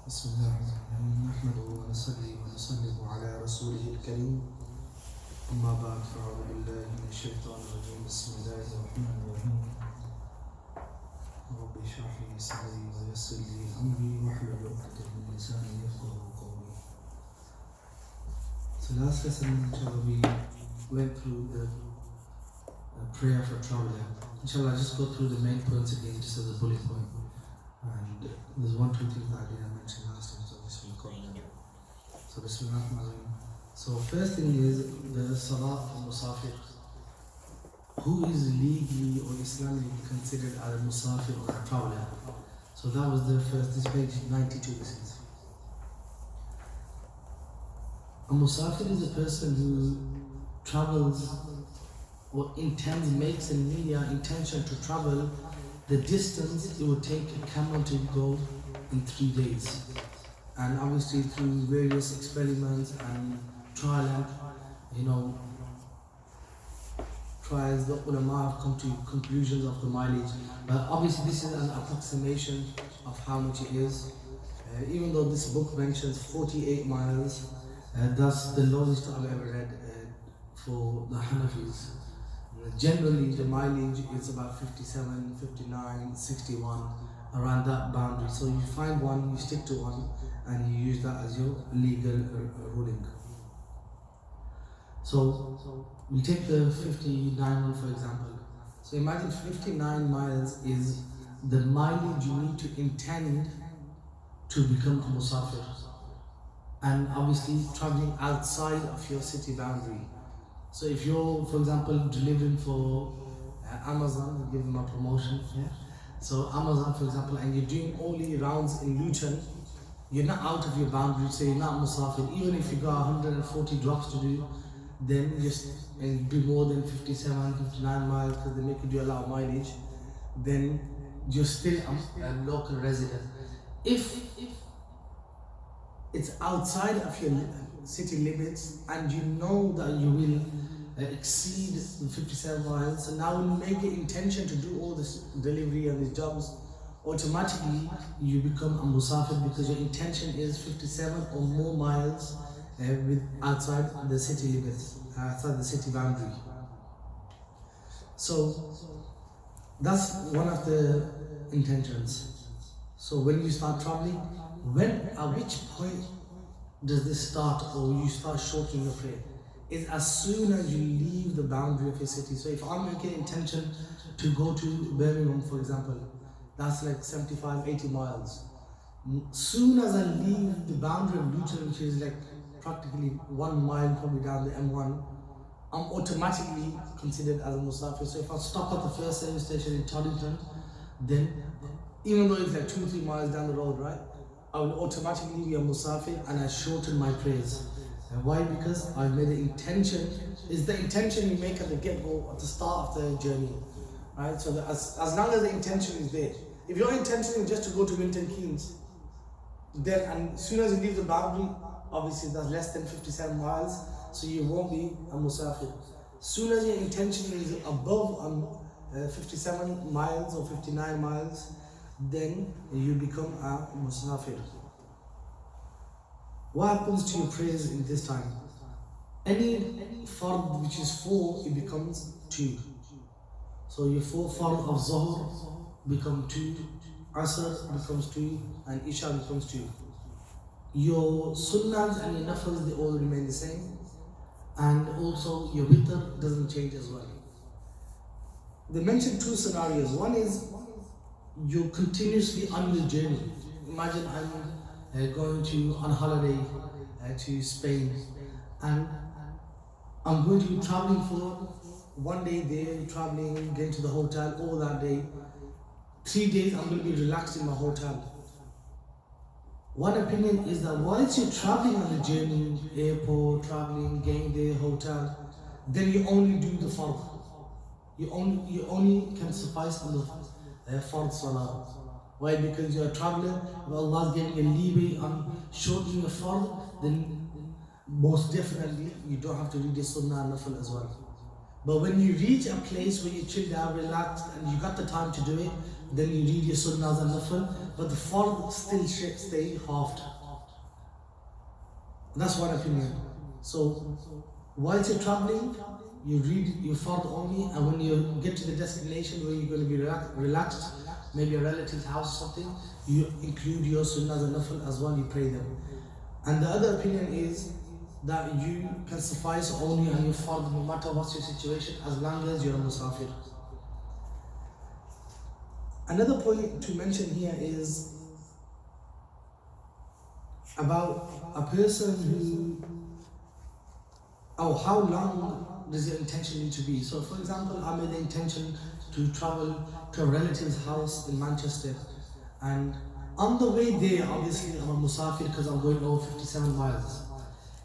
بسم الله الرحمن الرحيم نحمده ونصلي ونسلم على رسوله الكريم أما بعد فأعوذ بالله من الشيطان الرجيم بسم الله الرحمن الرحيم رب اشرح لي صدري ويسر لي أمري واحلل عقدة من لساني يفقهوا قولي. So last lesson inshallah we went through the prayer for traveler. Inshallah I'll just go through the main points again just as a bullet point. And there's one, two things that I didn't mention last time, so this will cover them. So Bismillah. So first thing is the Salah for Musafir. Who is legally or Islamically considered as a Musafir or a traveler? So that was the first, this page 92 this is. A Musafir is a person who travels or intends, makes a niyyah, intention to travel the distance it would take a camel to go in 3 days. And obviously through various experiments and trial and trials, the ulama have come to conclusions of the mileage. But obviously this is an approximation of how much it is. Even though this book mentions 48 miles, that's the lowest I've ever read for the Hanafis. Generally the mileage is about 57, 59, 61, around that boundary. So you find one, you stick to one, and you use that as your legal ruling. So we take the 59 one for example. So imagine 59 miles is the mileage you need to intend to become a musafir. And obviously traveling outside of your city boundary. So if you're, for example, delivering for Amazon, we give them a promotion. Yeah? So Amazon, for example, and you're doing only rounds in Luton, you're not out of your boundary, so you're not musafir. Even if you got 140 drops to do, then it'll be more than 57, 59 miles because they make you do a lot of mileage, then you're still a local resident. If it's outside of your city limits and you know that you will exceed the 57 miles, so now when you make the intention to do all this delivery and these jobs, automatically you become a musafir because your intention is 57 or more miles with outside the city limits, outside the city boundary. So that's one of the intentions. So when you start traveling, at which point does this start, or you start shortening your prayer? Is as soon as you leave the boundary of your city. So if I'm making intention to go to Birmingham, for example, that's like 75, 80 miles. Soon as I leave the boundary of Luton, which is like practically 1 mile probably down the M1, I'm automatically considered as a musafir. So if I stop at the first service station in Toddington, then even though it's like 2-3 miles down the road, right, I will automatically be a musafir and I shorten my prayers. And why? Because I made the intention. Is the intention you make at the get-go, at the start of the journey, right? So as long as the intention is there. If your intention is just to go to Milton Keynes, then and as soon as you leave the boundary, obviously that's less than 57 miles, so you won't be a musafir. As soon as your intention is above 57 miles or 59 miles, then you become a musafir. What happens to your prayers in this time? Any fard which is 4, it becomes 2. So your 4 fard of Zuhr become 2, Asr becomes 2, and Isha becomes 2. Your sunnahs and your nafils, they all remain the same, and also your witr doesn't change as well. They mentioned 2 scenarios. One is you're continuously on your journey. Imagine I'm going on holiday to Spain, and I'm going to be traveling for 1 day there, traveling, getting to the hotel all that day. 3 days I'm going to be relaxed in my hotel. One opinion is that whilst you're traveling on the journey, airport, traveling, getting there, hotel, then you only do the fard. You only can suffice on the fard salah. Why? Because you're a traveler, Allah is giving a leeway on shortening the fard, then most definitely you don't have to read the sunnah and nafil as well. But when you reach a place where you chill down, relaxed, and you got the time to do it, then you read your sunnahs and nafil, but the fard still stay halved. That's one opinion. So whilst you're traveling, you read your fard only, and when you get to the destination where you're going to be relaxed, maybe a relative's house or something, you include your sunnahs and nafil as well, you pray them. And the other opinion is that you can suffice only on your fard no matter what's your situation, as long as you're a musafir. Another point to mention here is about a person who, or how long does your intention need to be. So for example, I made the intention to travel to a relative's house in Manchester, and on the way there, obviously I'm a musafir because I'm going over 57 miles.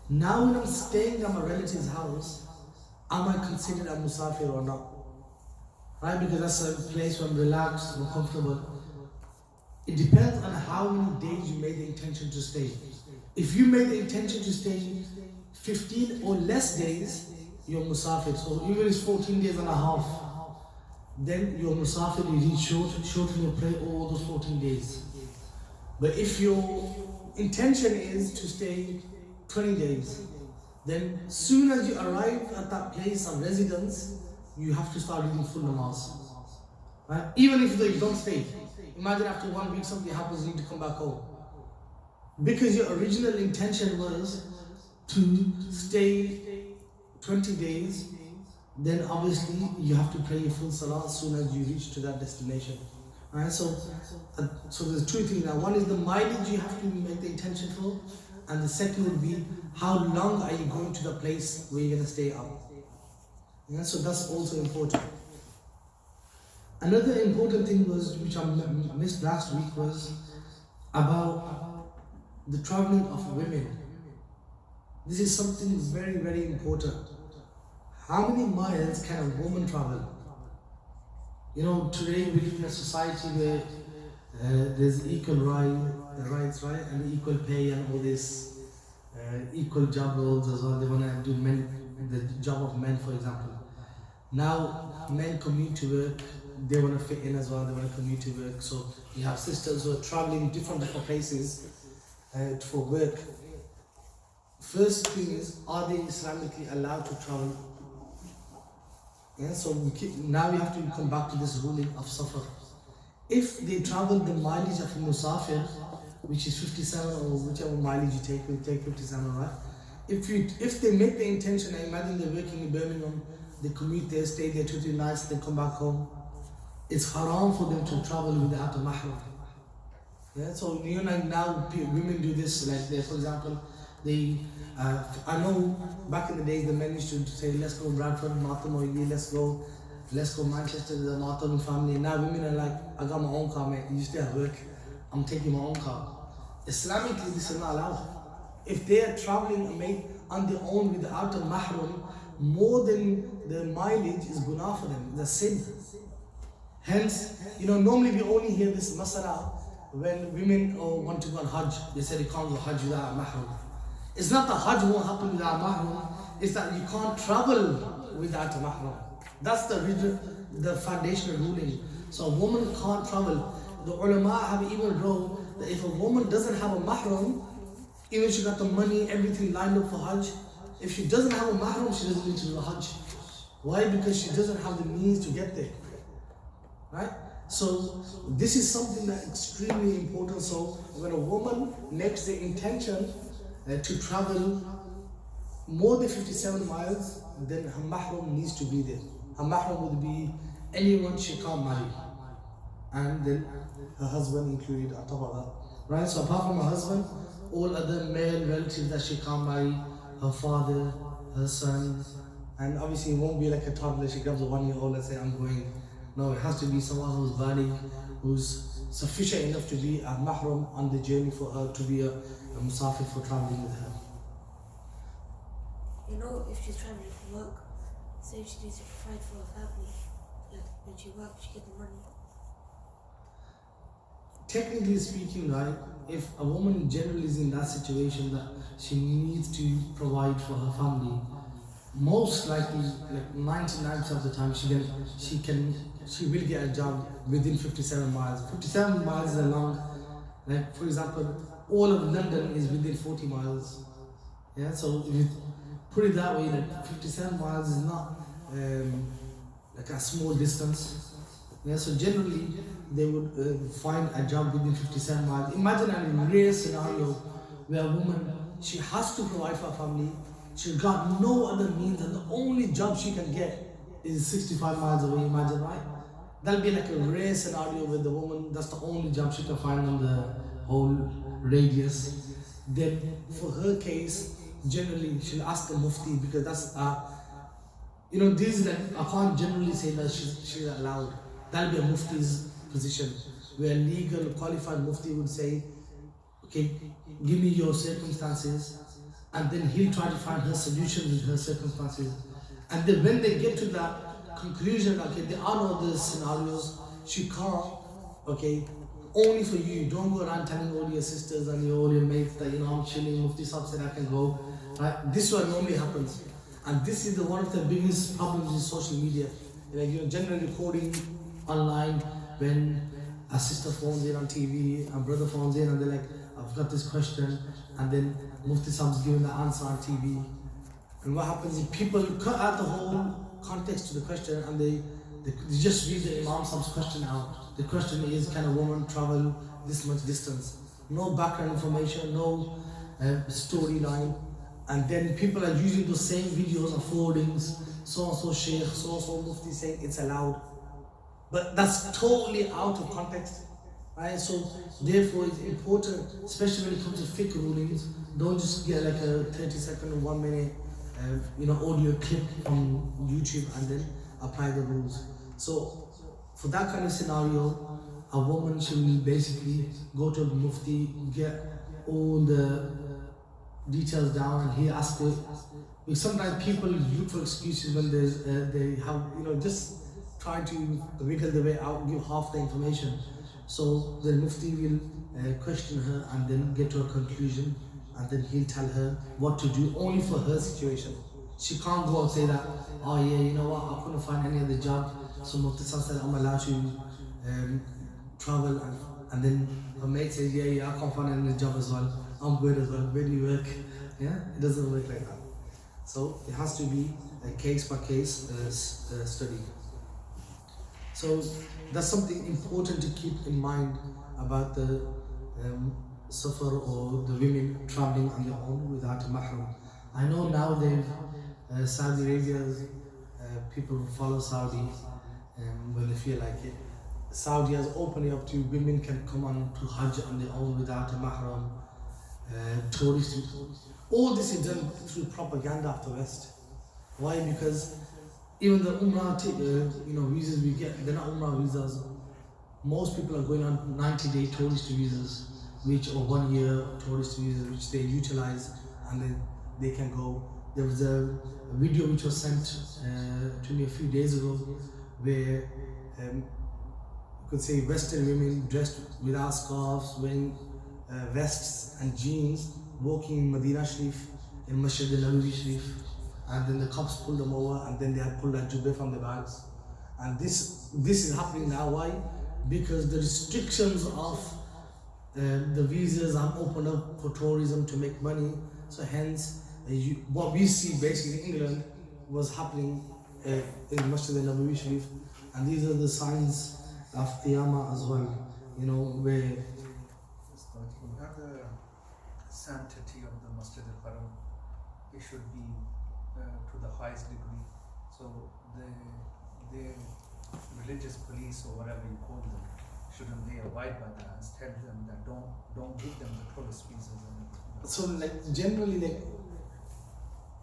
Now when I'm staying at my relative's house, am I considered a musafir or not? Right, because that's a place where I'm relaxed, I'm comfortable. It depends on how many days you made the intention to stay. If you made the intention to stay 15 or less days, you're musafir. So even if it's 14 days and a half, then you're musafir, you read short and you pray all those 14 days. But if your intention is to stay 20 days, then soon as you arrive at that place of residence, you have to start reading full namaz. Right? Even if you don't stay. Imagine after 1 week something happens, you need to come back home. Because your original intention was to stay 20 days, then obviously you have to pray your full salah as soon as you reach to that destination. Right? So there's two things now. One is the mileage you have to make the intention for, and the second would be how long are you going to the place where you're going to stay up. Yeah, so that's also important. Another important thing was, which I missed last week, was about the traveling of women. This is something very, very important. How many miles can a woman travel? You know, today we live in a society where there's equal rights, right, and equal pay and all this, equal job roles as well. They want to do the job of men, for example. Now men commute to work, they want to fit in as well, they want to commute to work. So you have sisters who are traveling different places for work. First thing is, are they Islamically allowed to travel? Yeah, so now we have to come back to this ruling of safar. If they travel the mileage of a musafir, which is 57 or whichever mileage you take, we take 57, right? If they make the intention, I imagine they're working in Birmingham, they commute there, stay there 2-3 nights, they come back home. It's haram for them to travel without a mahram. Yeah, so you know, now women do this, like they, for example, I know back in the days the men used to say, let's go Bradford, Martin or let's go Manchester, the Martin family. Now women are like, I got my own car, mate, you stay at work, I'm taking my own car. Islamically, this is not allowed. If they are traveling on their own without a mahram, more than the mileage is guna for them, it's a sin. Hence, you know, normally we only hear this masala when women want to go on Hajj. They say they can't go Hajj without a mahram. It's not that Hajj won't happen without a mahram, it's that you can't travel without a mahram. That's the foundational ruling. So a woman can't travel. The ulama have even wrote that if a woman doesn't have a mahram, even if she got the money, everything lined up for Hajj, if she doesn't have a mahram, she doesn't need to do a Hajj. Why? Because she doesn't have the means to get there. Right? So this is something that's extremely important. So when a woman makes the intention to travel more than 57 miles, then her mahram needs to be there. Her mahram would be anyone she can't marry, and then her husband included on top of that. Right? So apart from her husband, all other male relatives that she can't marry, her father, her son, and obviously it won't be like a toddler, she grabs a 1-year-old and say, I'm going. No, it has to be someone who's baligh, who's sufficient enough to be a mahram on the journey for her, to be a musafir for traveling with her. You know, if she's traveling for work, so she needs to provide for her family. Like when she works, she gets the money. Technically speaking, right, if a woman generally is in that situation that she needs to provide for her family, most likely, like 99% of the time, she will get a job within 57 miles. 57 miles is a long, like for example, all of London is within 40 miles. Yeah, so if you put it that way, like 57 miles is not like a small distance. Yeah, so generally they would find a job within 57 miles. Imagine a rare scenario where a woman, she has to provide for her family, she's got no other means, and the only job she can get is 65 miles away. Imagine, right? That'll be like a rare scenario where the woman, that's the only job she can find on the whole radius. Then for her case, generally she'll ask the mufti, because that's these, like, I can't generally say that she's allowed. That'll be a mufti's position, where a legal qualified mufti would say, okay, give me your circumstances, and then he'll try to find her solution with her circumstances. And then when they get to that conclusion, okay, there are no other scenarios, she can't, okay, only for you. Don't go around telling all your sisters and all your mates that, I'm chilling, Mufti Sahib said I can go. Right? This is what normally happens. And this is one of the biggest problems in social media. Like, generally recording online when a sister phones in on TV, a brother phones in, and they're like, I've got this question, and then Mufti Sahib's giving the answer on TV. And what happens is people cut out the whole context to the question, and they just read the Imam Sahib's question out. The question is, can a woman travel this much distance? No background information, no storyline. And then people are using those same videos of forwardings, so-and-so sheikh, so-and-so mufti saying it's allowed. But that's totally out of context. Right? So therefore it's important, especially when it comes to fiqh rulings, don't just get like a 30-second or 1 minute audio clip from YouTube and then apply the rules. So for that kind of scenario, a woman should basically go to the mufti, get all the details down, and he asks it. Because sometimes people look for excuses when they have, just trying to wiggle their way out, give half the information. So the mufti will question her and then get to a conclusion, and then he'll tell her what to do only for her situation. She can't go and say that, oh yeah, you know what, I couldn't find any other job, so Mufti said I'm allowed to travel, and then her mate says, yeah, I can't find any other job as well, I'm good as well, where do you work? Yeah, it doesn't work like that. So it has to be a case by case study. So that's something important to keep in mind about the safar, or the women traveling on their own without a mahram. I know now Saudi Arabia, people who follow Saudi when they feel like it. Saudi has opened it up to women can come on to Hajj on their own without a mahram. Tourists. All this is done through propaganda of the West. Why? Because even the Umrah visas we get, they're not Umrah visas. Most people are going on 90-day tourist visas, or 1 year tourist visas, which they utilize, and then they can go. There was a video which was sent to me a few days ago, where you could say Western women dressed without scarves, wearing vests and jeans, walking in Medina Sharif, in Masjid al-Nabawi Sharif, and then the cops pulled them over, and then they had pulled that jubbah from the bags. And this is happening now. Why? Because the restrictions of the visas are opened up for tourism to make money. So hence, what we see basically in England was happening in Masjid al-Nabawi Sharif, and these are the signs of Qiyamah as well, where sanctity of the Masjid al-Haram, it should be to the highest degree. So the religious police, or whatever you call them, shouldn't they abide by that and tell them that don't give them the tourist visas and everything? So generally,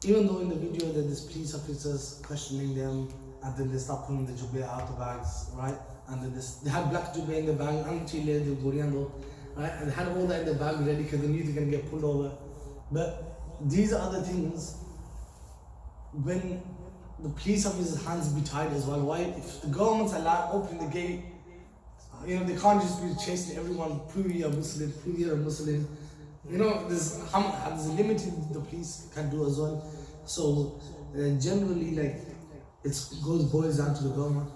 even though in the video that there's police officers questioning them, and then they start pulling the jubbah out the bags, right? And then they had black jubbah in the bag, until the Goriando, right? And they had all that in the bag ready because they knew they're going to get pulled over. But these are other things. When the police officers' hands be tied as well. Why? If the government's allowed opening the gate, they can't just be chasing everyone, prove you're a Muslim, prove you're a Muslim. There's a limit the police can do as well. So generally, like boils down to the government.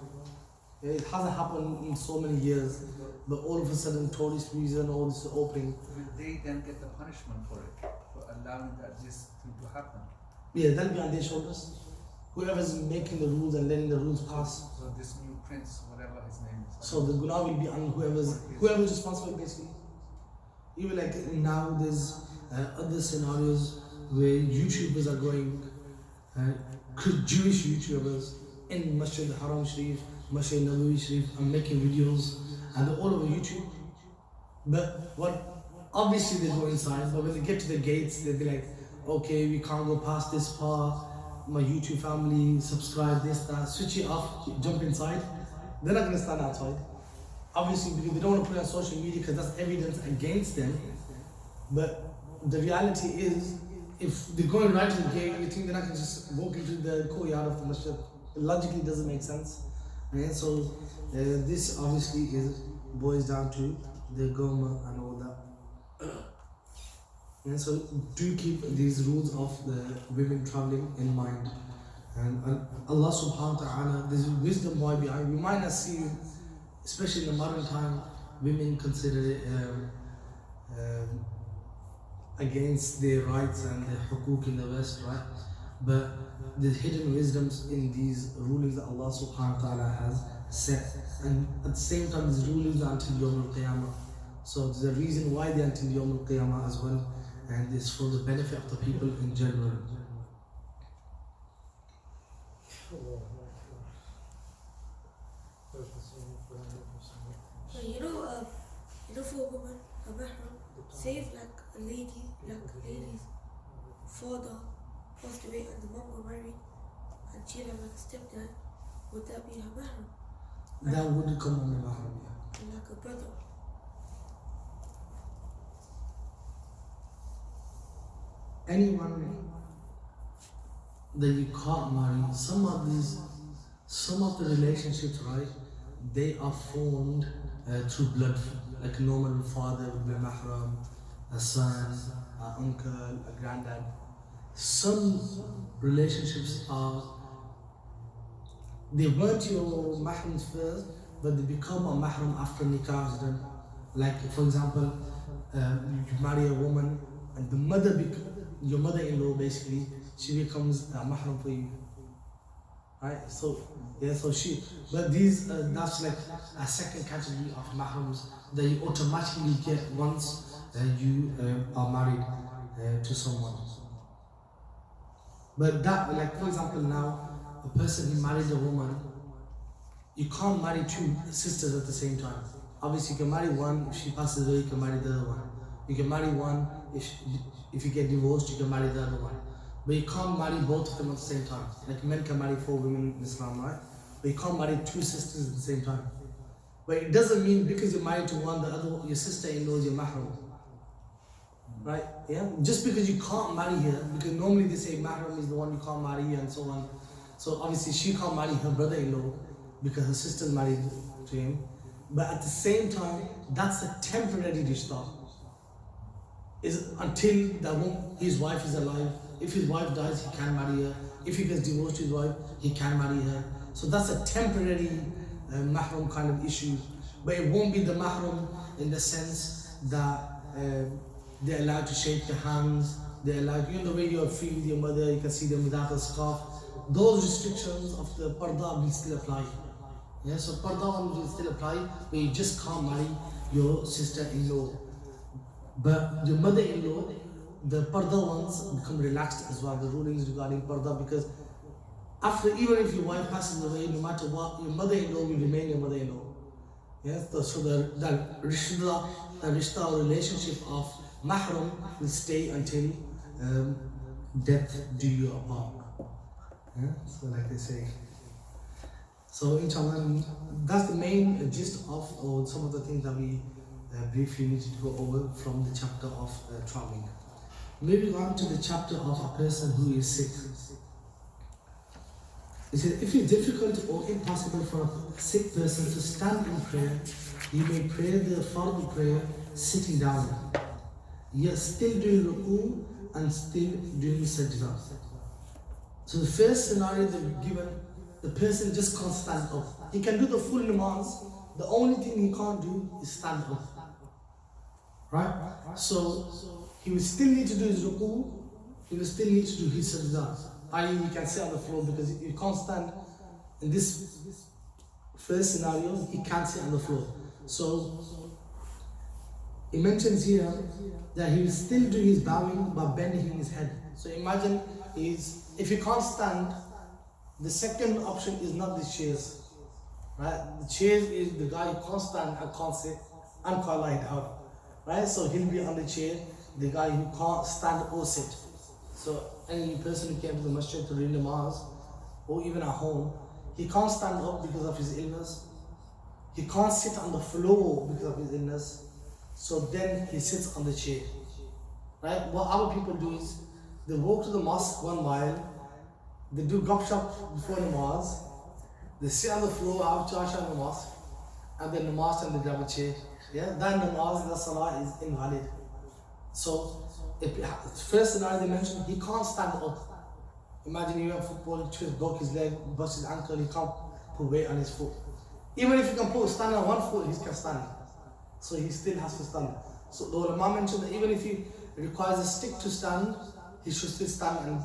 It hasn't happened in so many years, but all of a sudden, tourist reason, all this opening. Will they then get the punishment for it, for allowing this thing to happen? Yeah, that'll be on their shoulders. Whoever's making the rules and letting the rules pass. So this new prince, whatever his name is. So the guna will be on whoever's responsible, basically. Even like now, there's other scenarios where YouTubers are going, Jewish YouTubers in Masjid Haram Sharif, Masjid Nabawi Sharif, and making videos, and they're all over YouTube. But obviously they go inside, but when they get to the gates, they'll be like, okay, we can't go past this part. My YouTube family, subscribe, this, that, switch it off, jump inside. They're not going to stand outside. Obviously, because they don't want to put it on social media because that's evidence against them. But the reality is, if they're going right to the gate, you think they're not going to just walk into the courtyard of the masjid. It logically doesn't make sense. And so, this obviously boils down to the government and all that. And so do keep these rules of the women traveling in mind. And Allah subhanahu wa ta'ala, there's wisdom why behind. We might not see, especially in the modern time, women consider it against their rights and their hukuk in the West, right? But there's hidden wisdoms in these rulings that Allah subhanahu wa ta'ala has set. And at the same time, these rulings are until Yawm al-Qiyamah. So there's a reason why they're until Yawm al-Qiyamah as well. And it's for the benefit of the people in general. So for a woman, a mahram, say if like a lady's father passed away and the mom got married and she had like a stepdad, would that be her mahram? That would come on the mahram, yeah. And like a brother. Anyone that you can't marry, some of the relationships, right, they are formed through blood, like a normal father would be a mahram, a son, an uncle, a granddad. Some relationships they weren't your mahrams first, but they become a mahram after nikah is done. Like for example, you marry a woman and your mother-in-law basically, she becomes a mahram for you, right? So but that's like a second category of mahrams that you automatically get once you are married to someone. But that, like for example now, a person who married a woman, you can't marry two sisters at the same time. Obviously you can marry one, if she passes away you can marry the other one. You can marry one, if you get divorced, you can marry the other one. But you can't marry both of them at the same time. Like men can marry 4 women in Islam, right? But you can't marry 2 sisters at the same time. But it doesn't mean because you're married to one, the other, your sister-in-law is your mahram. Right? Yeah? Just because you can't marry her, because normally they say mahram is the one you can't marry and so on. So obviously she can't marry her brother-in-law because her sister's married to him. But at the same time, that's a temporary rishta. Is until his wife is alive. If his wife dies, he can marry her. If he gets divorced his wife, he can marry her. So that's a temporary mahram kind of issue. But it won't be the mahram in the sense that they're allowed to shake your hands. They're allowed, the way you're free with your mother, you can see them without a scarf. Those restrictions of the parda will still apply. Yeah, so parda will still apply, but you just can't marry your sister-in-law. But your mother-in-law, the parda ones become relaxed as well, the rulings regarding parda, because even if your wife passes away, no matter what, your mother-in-law will remain your mother-in-law. Yes, so the rishta or relationship of mahram will stay until death do you apart. Yeah? So like they say. So inshallah, that's the main gist of or some of the things that we briefly need to go over from the chapter of traveling. Moving on to the chapter of a person who is sick. It says, if it's difficult or impossible for a sick person to stand in prayer, he may pray the fard prayer sitting down, yet still doing ruku and still doing sajda. So the first scenario they've given, the person just can't stand up. He can do the full namaz, the only thing he can't do is stand up. Right? So he will still need to do his ruku, he will still need to do his sajda. I.e. he can sit on the floor because he can't stand. In this first scenario, he can't sit on the floor. So he mentions here that he will still do his bowing by bending his head. So imagine if he can't stand, the second option is not the chairs. Right? The chairs is the guy who can't stand and can't sit and can't lie down. Right? So he'll be on the chair, the guy who can't stand or sit. So any person who came to the masjid to read namaz, or even at home, he can't stand up because of his illness. He can't sit on the floor because of his illness. So then he sits on the chair. Right? What other people do is, they walk to the mosque 1 mile, they do gupshup before namaz, they sit on the floor, have chasha in the mosque, and then namaz and they grab a chair. Yeah, that namaz, that salah is invalid. So, first scenario they mentioned, he can't stand up. Imagine you have football, he broke his leg, bust his ankle, he can't put weight on his foot. Even if he can stand on 1 foot, he can stand. So he still has to stand. So the ulama mentioned that even if he requires a stick to stand, he should still stand,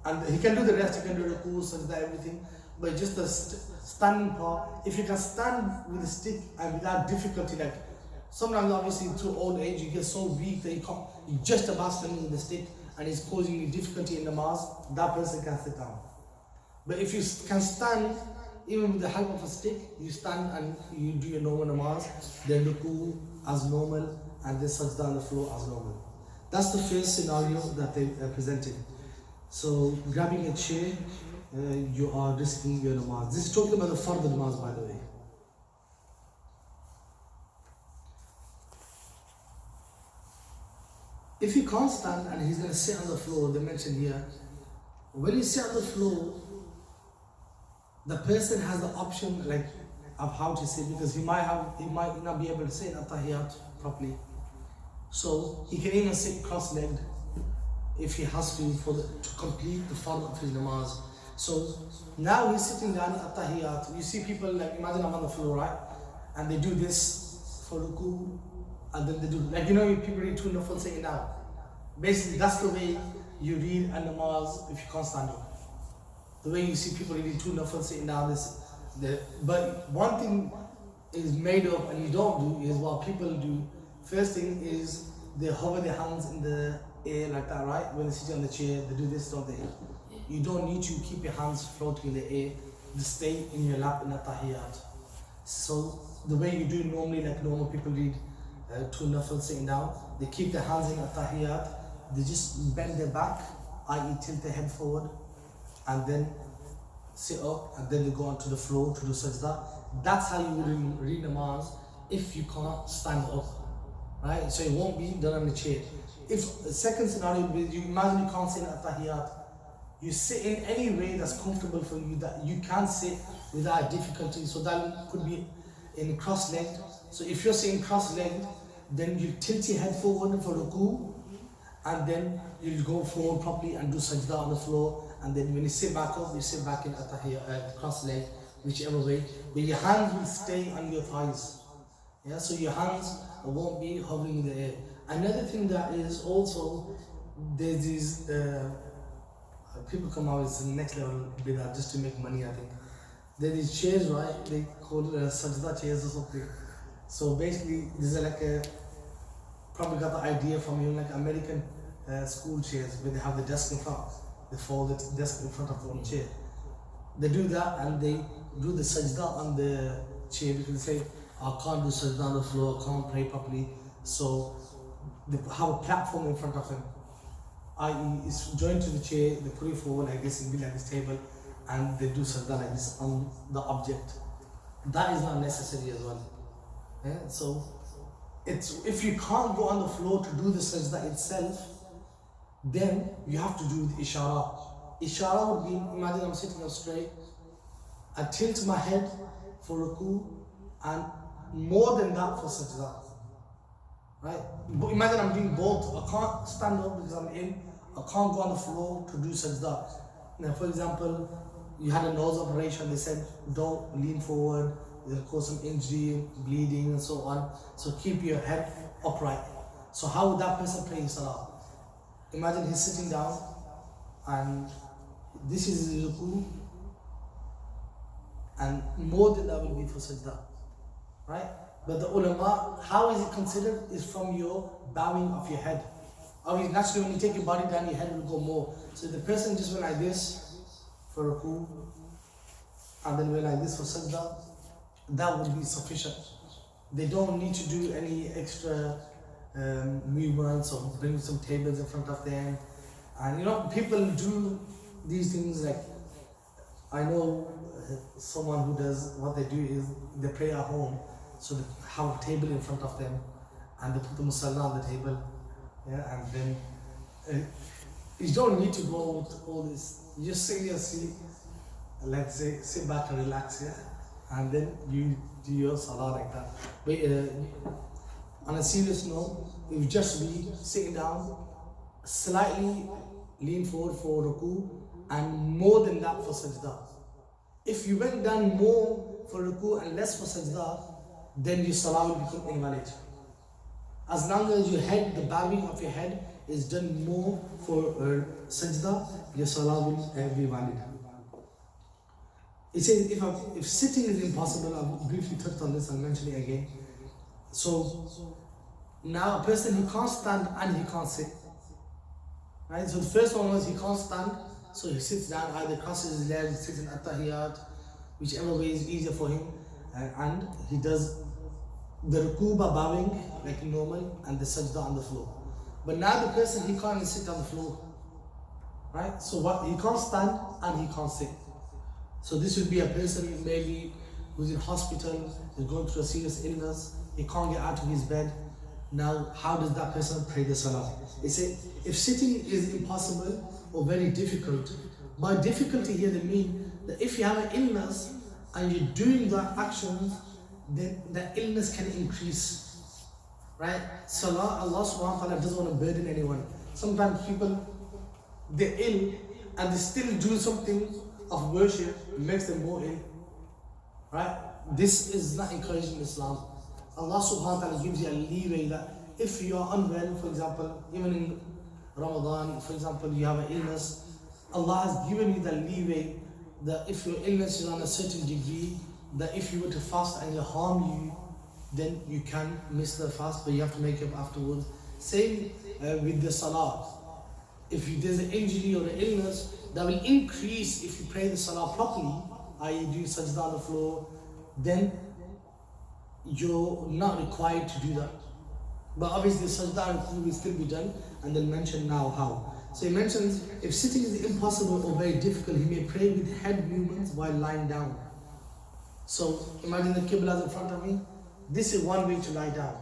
and he can do the rest, he can do the ruku, sajda, everything. But just the standing part, if you can stand with a stick and without difficulty, like sometimes obviously through old age you get so weak that you just about standing with the stick and it's causing you difficulty in namaz, that person can sit down. But if you can stand, even with the help of a stick, you stand and you do your normal namaz, then ruku as normal, and then sajda on the floor as normal. That's the first scenario that they presented. So grabbing a chair, you are risking your namaz. This is talking about the fard namaz, by the way. If he can't stand and he's going to sit on the floor, they mentioned here, when you sit on the floor, the person has the option like of how to sit, because he might not be able to sit in at-tahiyat properly. So he can even sit cross-legged if he has to to complete the fard of his namaz. So now he's sitting down at tahiyat. You see people, like imagine I'm on the floor, right? And they do this for ruku, and then they do, like people read 2 nafal sitting down. Basically that's the way you read a namaz if you can't stand up. The way you see people reading 2 nafal sitting down, but one thing is made up and you don't do is what people do. First thing is they hover their hands in the air like that, right? When they're sitting on the chair, they do this, don't they? You don't need to keep your hands floating in the air. They stay in your lap in the tahiyat. So the way you do normally, like normal people read 2 nafal sitting down, they keep their hands in the tahiyat. They just bend their back, i.e. tilt their head forward, and then sit up, and then they go onto the floor to do sajda. That's how you read namaz if you can't stand up. Right? So it won't be done on the chair. If the second scenario, you imagine you can't sit in at-tahiyat, you sit in any way that's comfortable for you, that you can sit without difficulty. So that could be in cross-legged. So if you're sitting cross-legged, then you tilt your head forward for ruku, and then you go forward properly and do sajda on the floor. And then when you sit back up, you sit back in at-tahiyat, cross-legged, whichever way. But your hands will stay on your thighs. Yeah, so your hands won't be hovering in the air. Another thing that is also, there's these people come out with the next level bidah just to make money, I think. There's these chairs, right? They call it sajda chairs or something. So basically, these are like probably got the idea from like American school chairs where they have the desk in front. They fold the desk in front of one chair. They do that and they do the sajda on the chair because they say, I can't do sajda on the floor, I can't pray properly. So they have a platform in front of them, i.e. it's joined to the chair, they put it forward like this, and be like this table, and they do sajda like this on the object. That is not necessary as well. Yeah? So if you can't go on the floor to do the sajda itself, then you have to do the ishara. Ishara would be, imagine I'm sitting up straight, I tilt my head for ruku, and more than that for sajda. Right? Imagine I'm doing both. I can't stand up because I'm in. I can't go on the floor to do sajda. Now, for example, you had a nose operation, they said don't lean forward, it'll cause some injury, bleeding, and so on. So keep your head upright. So how would that person pray salah? Imagine he's sitting down and this is his ruku, and more than that will be for sajda, right? But the ulama, how is it considered? Is from your bowing of your head. Obviously, naturally, when you take your body down, your head will go more. So the person just went like this for ruku, and then went like this for sajda, that would be sufficient. They don't need to do any extra movements or bring some tables in front of them. And you know, people do these things like, I know someone who does, what they do is they pray at home, so they have a table in front of them and they put the musalla on the table, yeah, and then you don't need to go with all this. You just sit in your seat, let's say, sit back and relax, yeah, and then you do your salah like that. But on a serious note, it would just be sitting down, slightly lean forward for ruku, and more than that for sajda. If you went down more for ruku and less for sajda, then your salah will become invalid. As long as your head, the bowing of your head is done more for sajda, your salah will be valid. It says if sitting is impossible, I've briefly touched on this, I'll mention it again. So now a person, he can't stand and he can't sit. Right? So the first one was he can't stand, so he sits down, either crosses his legs, sits in at-tahiyat, whichever way is easier for him, and he does the ruku by bowing like normal and the sajda on the floor. But now the person, he can't sit on the floor. Right? So what, he can't stand and he can't sit. So this would be a person maybe who's in hospital, is going through a serious illness, he can't get out of his bed. Now, how does that person pray the salah? It says, if sitting is impossible or very difficult, by difficulty here they mean that if you have an illness and you're doing the actions, then the illness can increase. Right? Salah, Allah subhanahu wa ta'ala doesn't want to burden anyone. Sometimes people, they're ill and they still do something of worship, it makes them more ill. Right? This is not encouraged in Islam. Allah subhanahu wa ta'ala gives you a leeway that if you are unwell, for example, even in Ramadan, for example, you have an illness, Allah has given you the leeway that if your illness is on a certain degree, that if you were to fast and it harm you, then you can miss the fast, but you have to make up afterwards. Same with the salah. If there's an injury or an illness, that will increase if you pray the salah properly, i.e. do sajda on the floor, then you're not required to do that. But obviously sajda and ruku will still be done, and they'll mention now how. So he mentions, if sitting is impossible or very difficult, he may pray with head movements while lying down. So imagine the Qibla is in front of me. This is one way to lie down.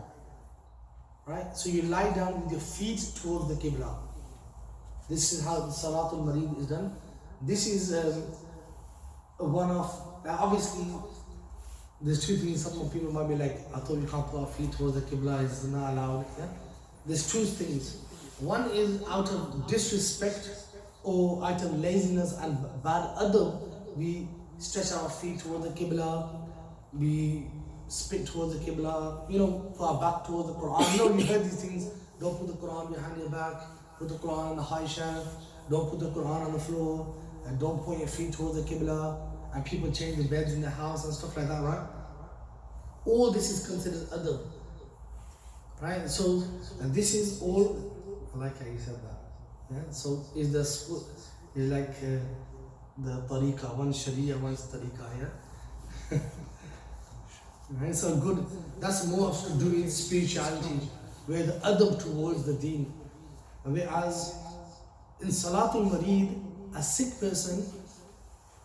Right? So you lie down with your feet towards the Qibla. This is how the Suffa-tul-islam is done. This is one of, obviously, there's two things. Some people might be like, I thought we can't put our feet towards the Qibla, it's not allowed. Yeah? There's two things. One is out of disrespect or out of laziness and bad adab, we stretch our feet towards the Qibla, we spit towards the Qibla, you know, put our back towards the Quran. You know, you heard these things, don't put the Quran behind your back, put the Quran on the high shelf, don't put the Quran on the floor, and don't point your feet towards the Qibla, and people change the beds in the house and stuff like that, right? All this is considered adab, right? So, and this is all, I like how you said that. Yeah? So, is like the tariqah, one sharia, one's tariqah, yeah? Right? So good, that's more to do with spirituality, where the adab towards the deen. Whereas in Salatul Marid, a sick person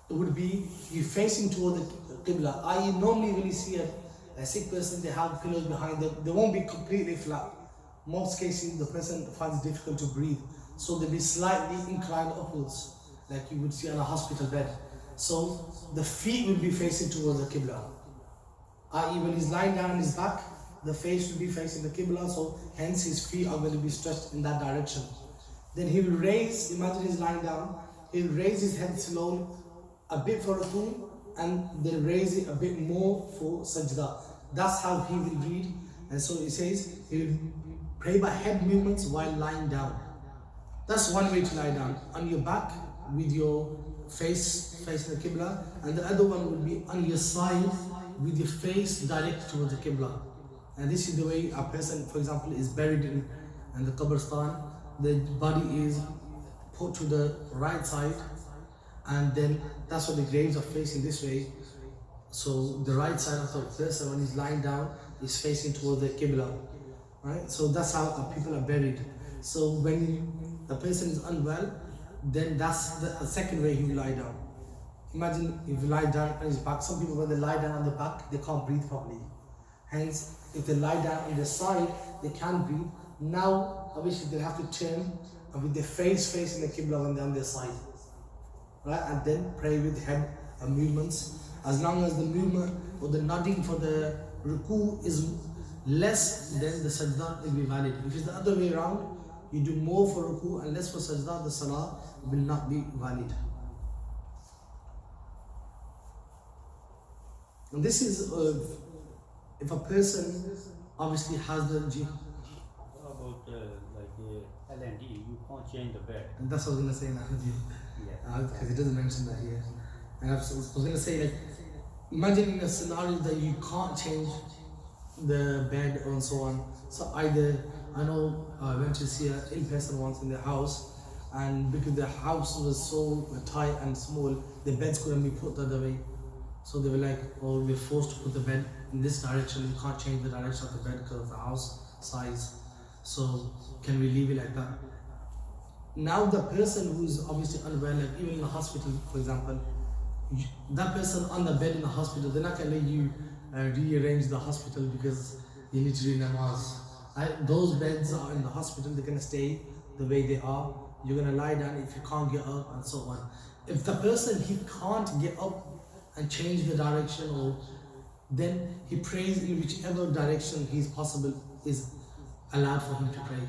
would be you facing toward the Qibla. I.e. normally when you see a sick person, they have pillows behind them, they won't be completely flat. Most cases the person finds it difficult to breathe, so they'll be slightly inclined upwards, like you would see on a hospital bed. So the feet will be facing towards the Qibla. I.e. when he's lying down on his back, the face will be facing the Qibla, so hence his feet are going to be stretched in that direction. Then he will raise, imagine he's lying down, he'll raise his head slowly, a bit for ruku, and then raise it a bit more for sajda. That's how he will read. And so he says he will pray by head movements while lying down. That's one way to lie down, on your back with your face facing the Qibla, and the other one will be on your side with your face direct towards the Qibla. And this is the way a person, for example, is buried in the Qabristan. The body is put to the right side, and then that's why the graves are facing this way. So the right side of the person when he's lying down is facing towards the Qibla, right? So that's how people are buried. So when the person is unwell, then that's the second way he will lie down. Imagine if you lie down on his back. Some people, when they lie down on the back, they can't breathe properly. Hence, if they lie down on the side, they can breathe. Now, obviously, they have to turn with their face facing the Qibla when they're on their side, right? And then pray with head movements. As long as the movement or the nodding for the ruku is less, then the sajda will be valid. If it's the other way around, you do more for ruku and less for sajda, the salah will not be valid. And this is if a person obviously has the About L&D, you can't change the bed. and that's what I was gonna say now, Yeah. because it doesn't mention that here. And I was gonna say, like, imagine in a scenario that you can't change the bed and so on. So either, I know I went to see an ill person once in the house, and because the house was so tight and small, the beds couldn't be put the other way. So they were like, oh, we're forced to put the bed in this direction. We can't change the direction of the bed because of the house size. So can we leave it like that? Now the person who's obviously unwell, like even in the hospital, for example, that person on the bed in the hospital, they're not going to let you rearrange the hospital because you need to do namaz. Those beds are in the hospital, they're going to stay the way they are. You're going to lie down if you can't get up and so on. If the person, he can't get up and change the direction, or then he prays in whichever direction he's possible is allowed for him to pray.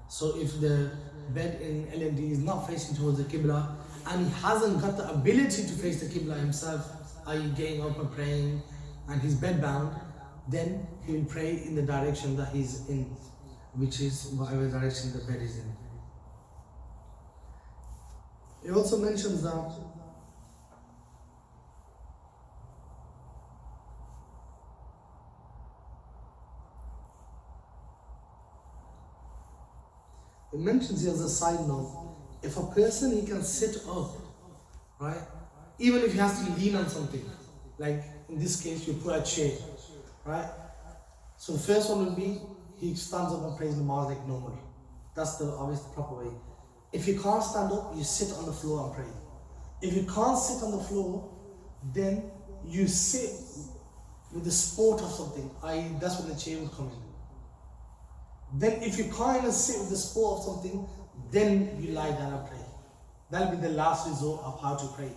So if the bed in L&D is not facing towards the Qibla and he hasn't got the ability to face the Qibla himself, i.e. getting up and praying, and he's bed bound, then he will pray in the direction that he's in, which is whatever direction the bed is in. It also mentions that it mentions here as a side note, if a person, he can sit up, right? Even if he has to lean on something, like in this case, you put a chair, right? So the first one will be, he stands up and prays namaz like normal. That's the obvious proper way. If you can't stand up, you sit on the floor and pray. If you can't sit on the floor, then you sit with the support of something, i.e. that's when the chair will come in. Then if you can't even sit with the support of something, then you lie down and pray. That'll be the last resort of how to pray,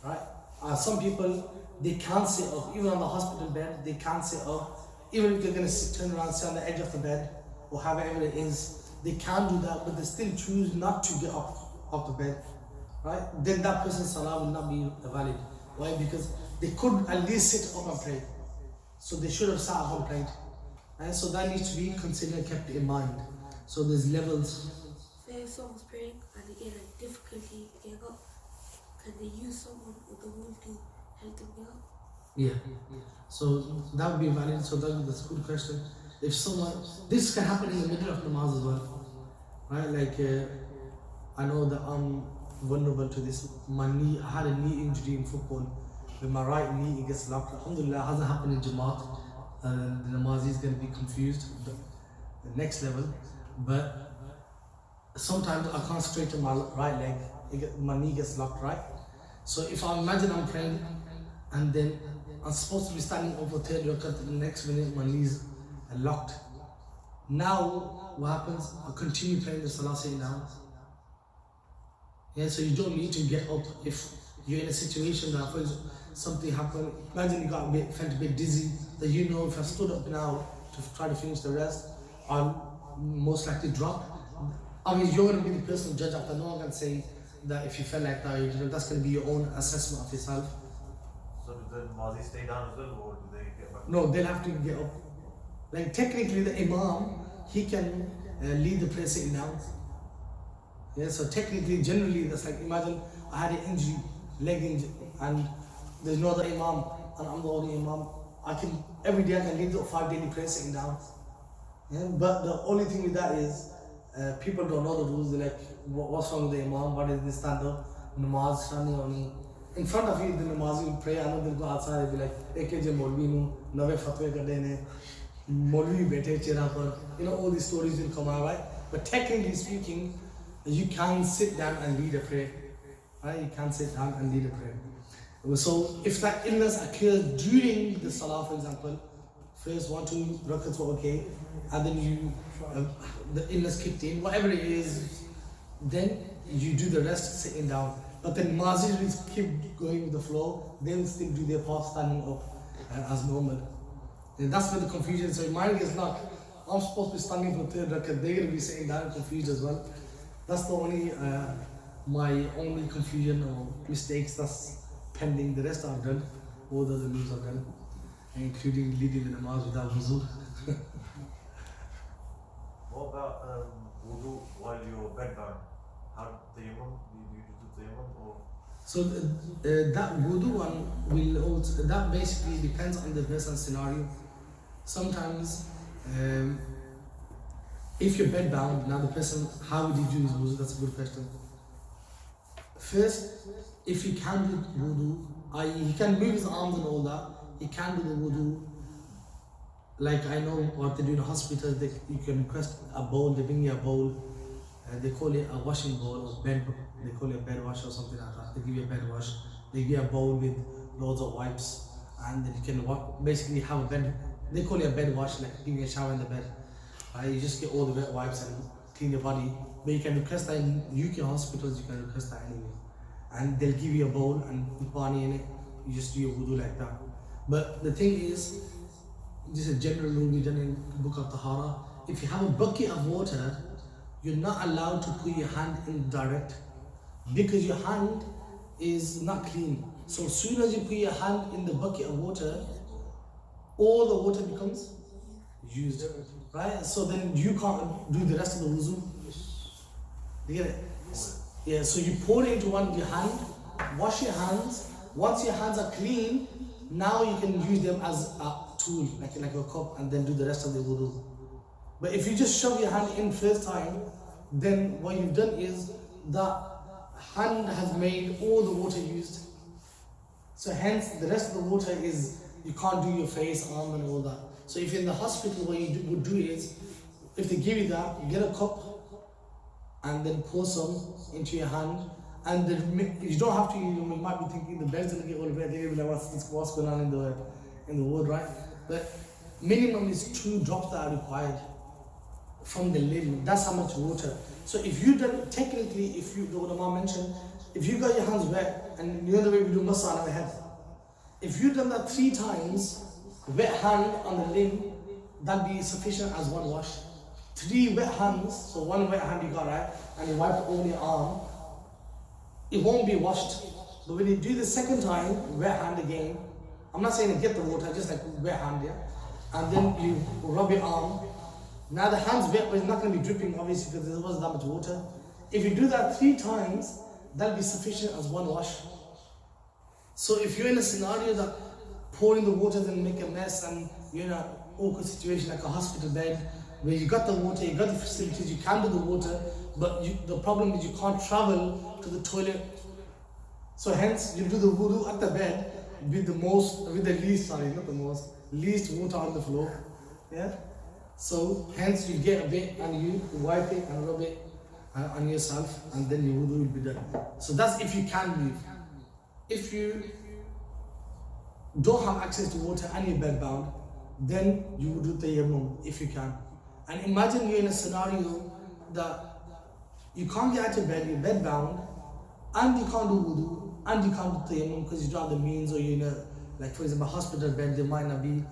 right? Some people, they can't sit up, even on the hospital bed, they can't sit up. Even if they're going to turn around, sit on the edge of the bed, or however it is, they can't do that, but they still choose not to get up off the bed, right? Then that person's salah will not be valid. Why? Because they could at least sit up and pray. So they should have sat up and prayed. And so that needs to be considered and kept in mind. So there's levels. So if someone's praying and they get like difficulty getting up, can they use someone with the will to help them get up? Yeah. So that would be valid. So that's a good question. If someone, this can happen in the middle of namaz as well, right? Like I know that I'm vulnerable to this. My knee, I had a knee injury in football. With my right knee, it gets locked. Alhamdulillah, it hasn't happened in Jamaat. The namazi is going to be confused, the next level. But sometimes I can't straighten my right leg, my knee gets locked, right? So if I imagine I'm praying and then I'm supposed to be standing over third rakat, the next minute my knees are locked. Now what happens? I continue praying the salah sitting down. Yeah, so you don't need to get up if you're in a situation that, for example, something happened. Imagine you felt a bit dizzy, that you know if I stood up now to try to finish the rest, I'll most likely drop. I mean, you're going to be the person judge after. No one can say that if you felt like that, that's going to be your own assessment of yourself. So do the Mazi stay down as well, or do they get back? No, they'll have to get up. Like technically, the Imam, he can lead the prayer sitting down. Yeah, so technically, generally, that's like, imagine I had an injury, leg injury, and there's no other Imam, and I'm the only Imam. Every day I can lead the 5 daily prayers sitting down. Yeah, but the only thing with that is, people don't know the rules. They're like, what's wrong with the Imam? What is this stand up? Namaz, standing on in front of you, the Namazi will pray. I know they'll go outside and be like, Eke je Molvi nu, nave fatwe kadhe ne, Molvi bete chera par. All these stories will come out, right? But technically speaking, you can sit down and lead a prayer. Right? You can sit down and lead a prayer. So if that illness occurs during the salah, for example, first 1, 2 rakats were okay, and then the illness kicked in, whatever it is, then you do the rest sitting down. But then Mazis will keep going with the flow, they will still do their part standing up as normal. And that's where the confusion is. So mine is not, I'm supposed to be standing for 3rd rakat, they're going to be sitting down confused as well. That's the only, my only confusion or mistakes that's pending. The rest I've done, all the other moves I've done, including leading the namaz without wuzu. What about wudu while you're bedbound? How tayammum? Do you do tayammum or? So that wudu one will also, that basically depends on the person's scenario. Sometimes, if you're bedbound, now the person, how would you do his wudu? That's a good question. First, if he can do wudu, i.e. he can move his arms and all that, he can do the wudu. Like I know what they do in hospitals, you can request a bowl, they bring you a bowl, they call it a washing bowl or bed, they call it a bed wash or something like that. They give you a bed wash, they give you a bowl with loads of wipes, and then you can basically have a bed, they call it a bed wash, like giving a shower in the bed. You just get all the wet wipes and clean your body. But you can request that in UK hospitals, you can request that anyway. And they'll give you a bowl and put pani in it, you just do your wudu like that. But the thing is, this is a general rule we done in the book of Tahara. If you have a bucket of water, you're not allowed to put your hand in direct, because your hand is not clean. So as soon as you put your hand in the bucket of water, all the water becomes used, right? So then you can't do the rest of the wuzu. You get it? Yeah, so you pour it into one of your hand, wash your hands. Once your hands are clean, now you can use them as a tool, like a cup, and then do the rest of the wudu. But if you just shove your hand in first time, then what you've done is that hand has made all the water used. So hence the rest of the water is, you can't do your face, arm and all that. So if you're in the hospital, what you would do is, if they give you that, get a cup and then pour some into your hand. And then you don't have to, you might be thinking the bed's gonna get all wet, they're gonna be like, what's going on in the ward, right? But minimum is 2 drops that are required from the limb. That's how much water. So if you done, technically, if you, the ulama mentioned, if you got your hands wet, and the other way we do masa on our head, if you've done that 3 times, wet hand on the limb, that'd be sufficient as 1 wash. 3 wet hands, so 1 wet hand you got, right, and you wipe over your arm, it won't be washed. But when you do the second time, wet hand again, I'm not saying to get the water, just like wet hand, yeah, and then you rub your arm. Now the hand's wet, but it's not going to be dripping, obviously, because there wasn't that much water. If you do that 3 times, that'll be sufficient as 1 wash. So if you're in a scenario that pouring the water and make a mess, and you're in an awkward situation like a hospital bed, where you got the water, you got the facilities, you can do the water, but the problem is you can't travel to the toilet. So hence, you do the wudu at the bed with the least water on the floor. Yeah. So hence you get a bit and you wipe it and rub it on yourself, and then your wudu will be done. So that's if you can move. If you don't have access to water and you're bedbound, then you would do tayammum if you can. And imagine you're in a scenario that you can't get out of bed, you're bedbound, and you can't do wudu, and you can't do tayammum because you don't have the means, or you're in a, like for example, a hospital bed, there might not be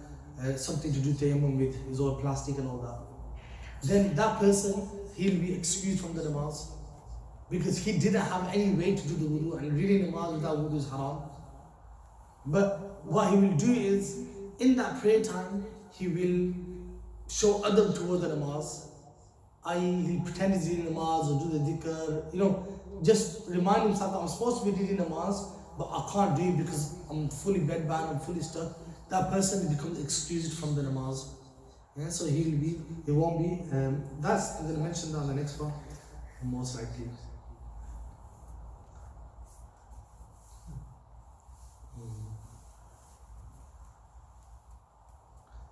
something to do tayammum with, it's all plastic and all that. Then that person, he'll be excused from the namaz. because he didn't have any way to do the wudu, and reading namaz without wudu is haram. But what he will do is, in that prayer time, he will show adab towards the namaz, i.e. he'll pretend he's reading namaz or do the dhikr, just remind himself that I'm supposed to be reading namaz, but I can't do it because I'm fully bedbound, I'm fully stuck. That person becomes excused from the namaz. Yeah, so he won't be. That's, I'm going to mention that on the next one, most likely.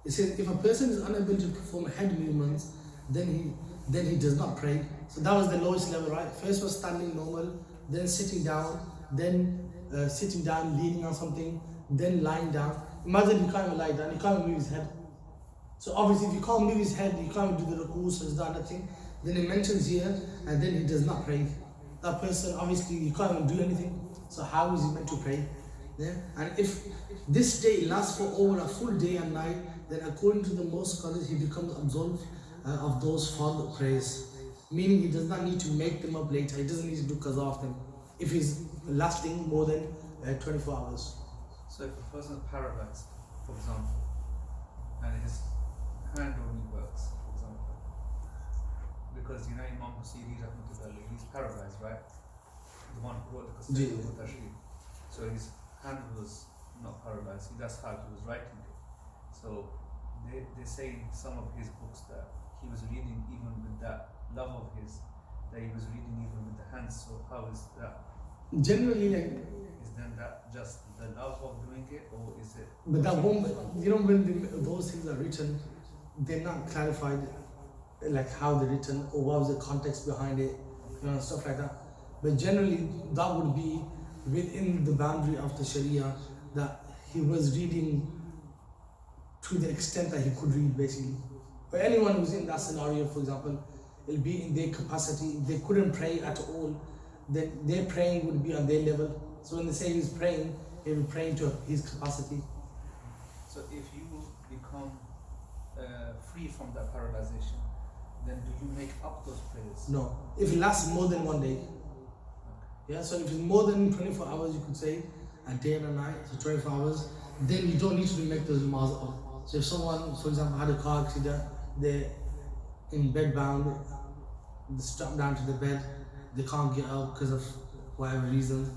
It says if a person is unable to perform head movements, then he does not pray. So that was the lowest level, right? First was standing normal, then sitting down, then sitting down, leaning on something, then lying down. Imagine you can't even lie down, you can't even move his head. So obviously if you can't move his head, you can't do the ruku, sajda, nothing. Then it mentions here, and then he does not pray. That person, obviously, you can't even do anything. So how is he meant to pray? Yeah? And if this day lasts for over a full day and night, then according to the most scholars, he becomes absolved of those fard prayers. Meaning he does not need to make them up later. He doesn't need to do qaza of them if he's lasting more than 24 hours. So if a person is paralyzed, for example, and his hand only works, for example, because Imam Hussein rahmatullah, he's paralyzed, right? The one who wrote the Qasida of Tashreef. So his hand was not paralyzed, that's how he was writing it. So they say in some of his books that he was reading even with that love of his, that he was reading even with the hands. So how is that? Generally, Is then that just the love of doing it, or is it? but that won't, when those things are written, they're not clarified, like how they're written or what was the context behind it, stuff like that. But generally, that would be within the boundary of the Sharia, that he was reading to the extent that he could read, basically. For anyone who's in that scenario, for example, it'll be in their capacity. If they couldn't pray at all, then their praying would be on their level. So when they say he's praying, he will pray to his capacity. So if you become free from that paralyzation, then do you make up those prayers? No. If it lasts more than one day. Yeah, so if it's more than 24 hours, you could say, a day and a night, so 24 hours, then you don't need to make those namaz up. So if someone, for example, had a car accident, they're in bed bound, they're strapped down to the bed, they can't get out because of whatever reason,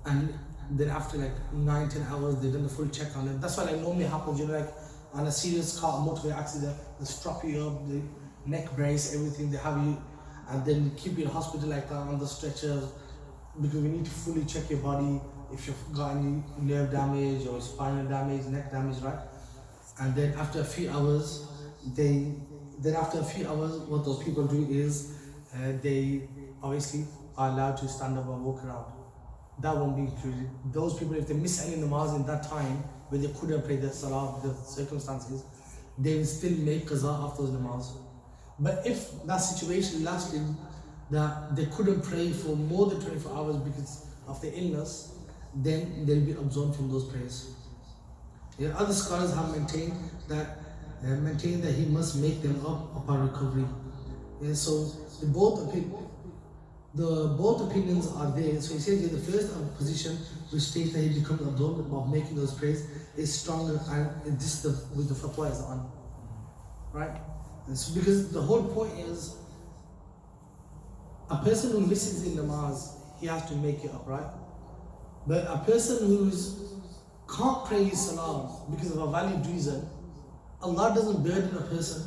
and then after like 9-10 hours, they've done a full check on them. That's what normally happens, like on a serious car motorway accident, they strap you up, the neck brace, everything, they have you, and then keep you in hospital like that on the stretcher, because we need to fully check your body if you've got any nerve damage or spinal damage, neck damage, right? And then after a few hours, what those people do is they obviously are allowed to stand up and walk around. That won't be included. Those people, if they miss any namaz in that time where they couldn't pray the salah, the circumstances, they will still make qaza of those namaz. But if that situation lasted, that they couldn't pray for more than 24 hours because of the illness, then they'll be absolved from those prayers. Yeah, other scholars have maintained that he must make them up upon recovery. Yeah, so both opinions are there. So he says the first position, which states that he becomes absolved of making those prayers, is stronger, and this with the fatwa is on, right? And so because the whole point is, a person who misses in namaz, he has to make it up, right? But a person who can't pray his salah because of a valid reason, Allah doesn't burden a person.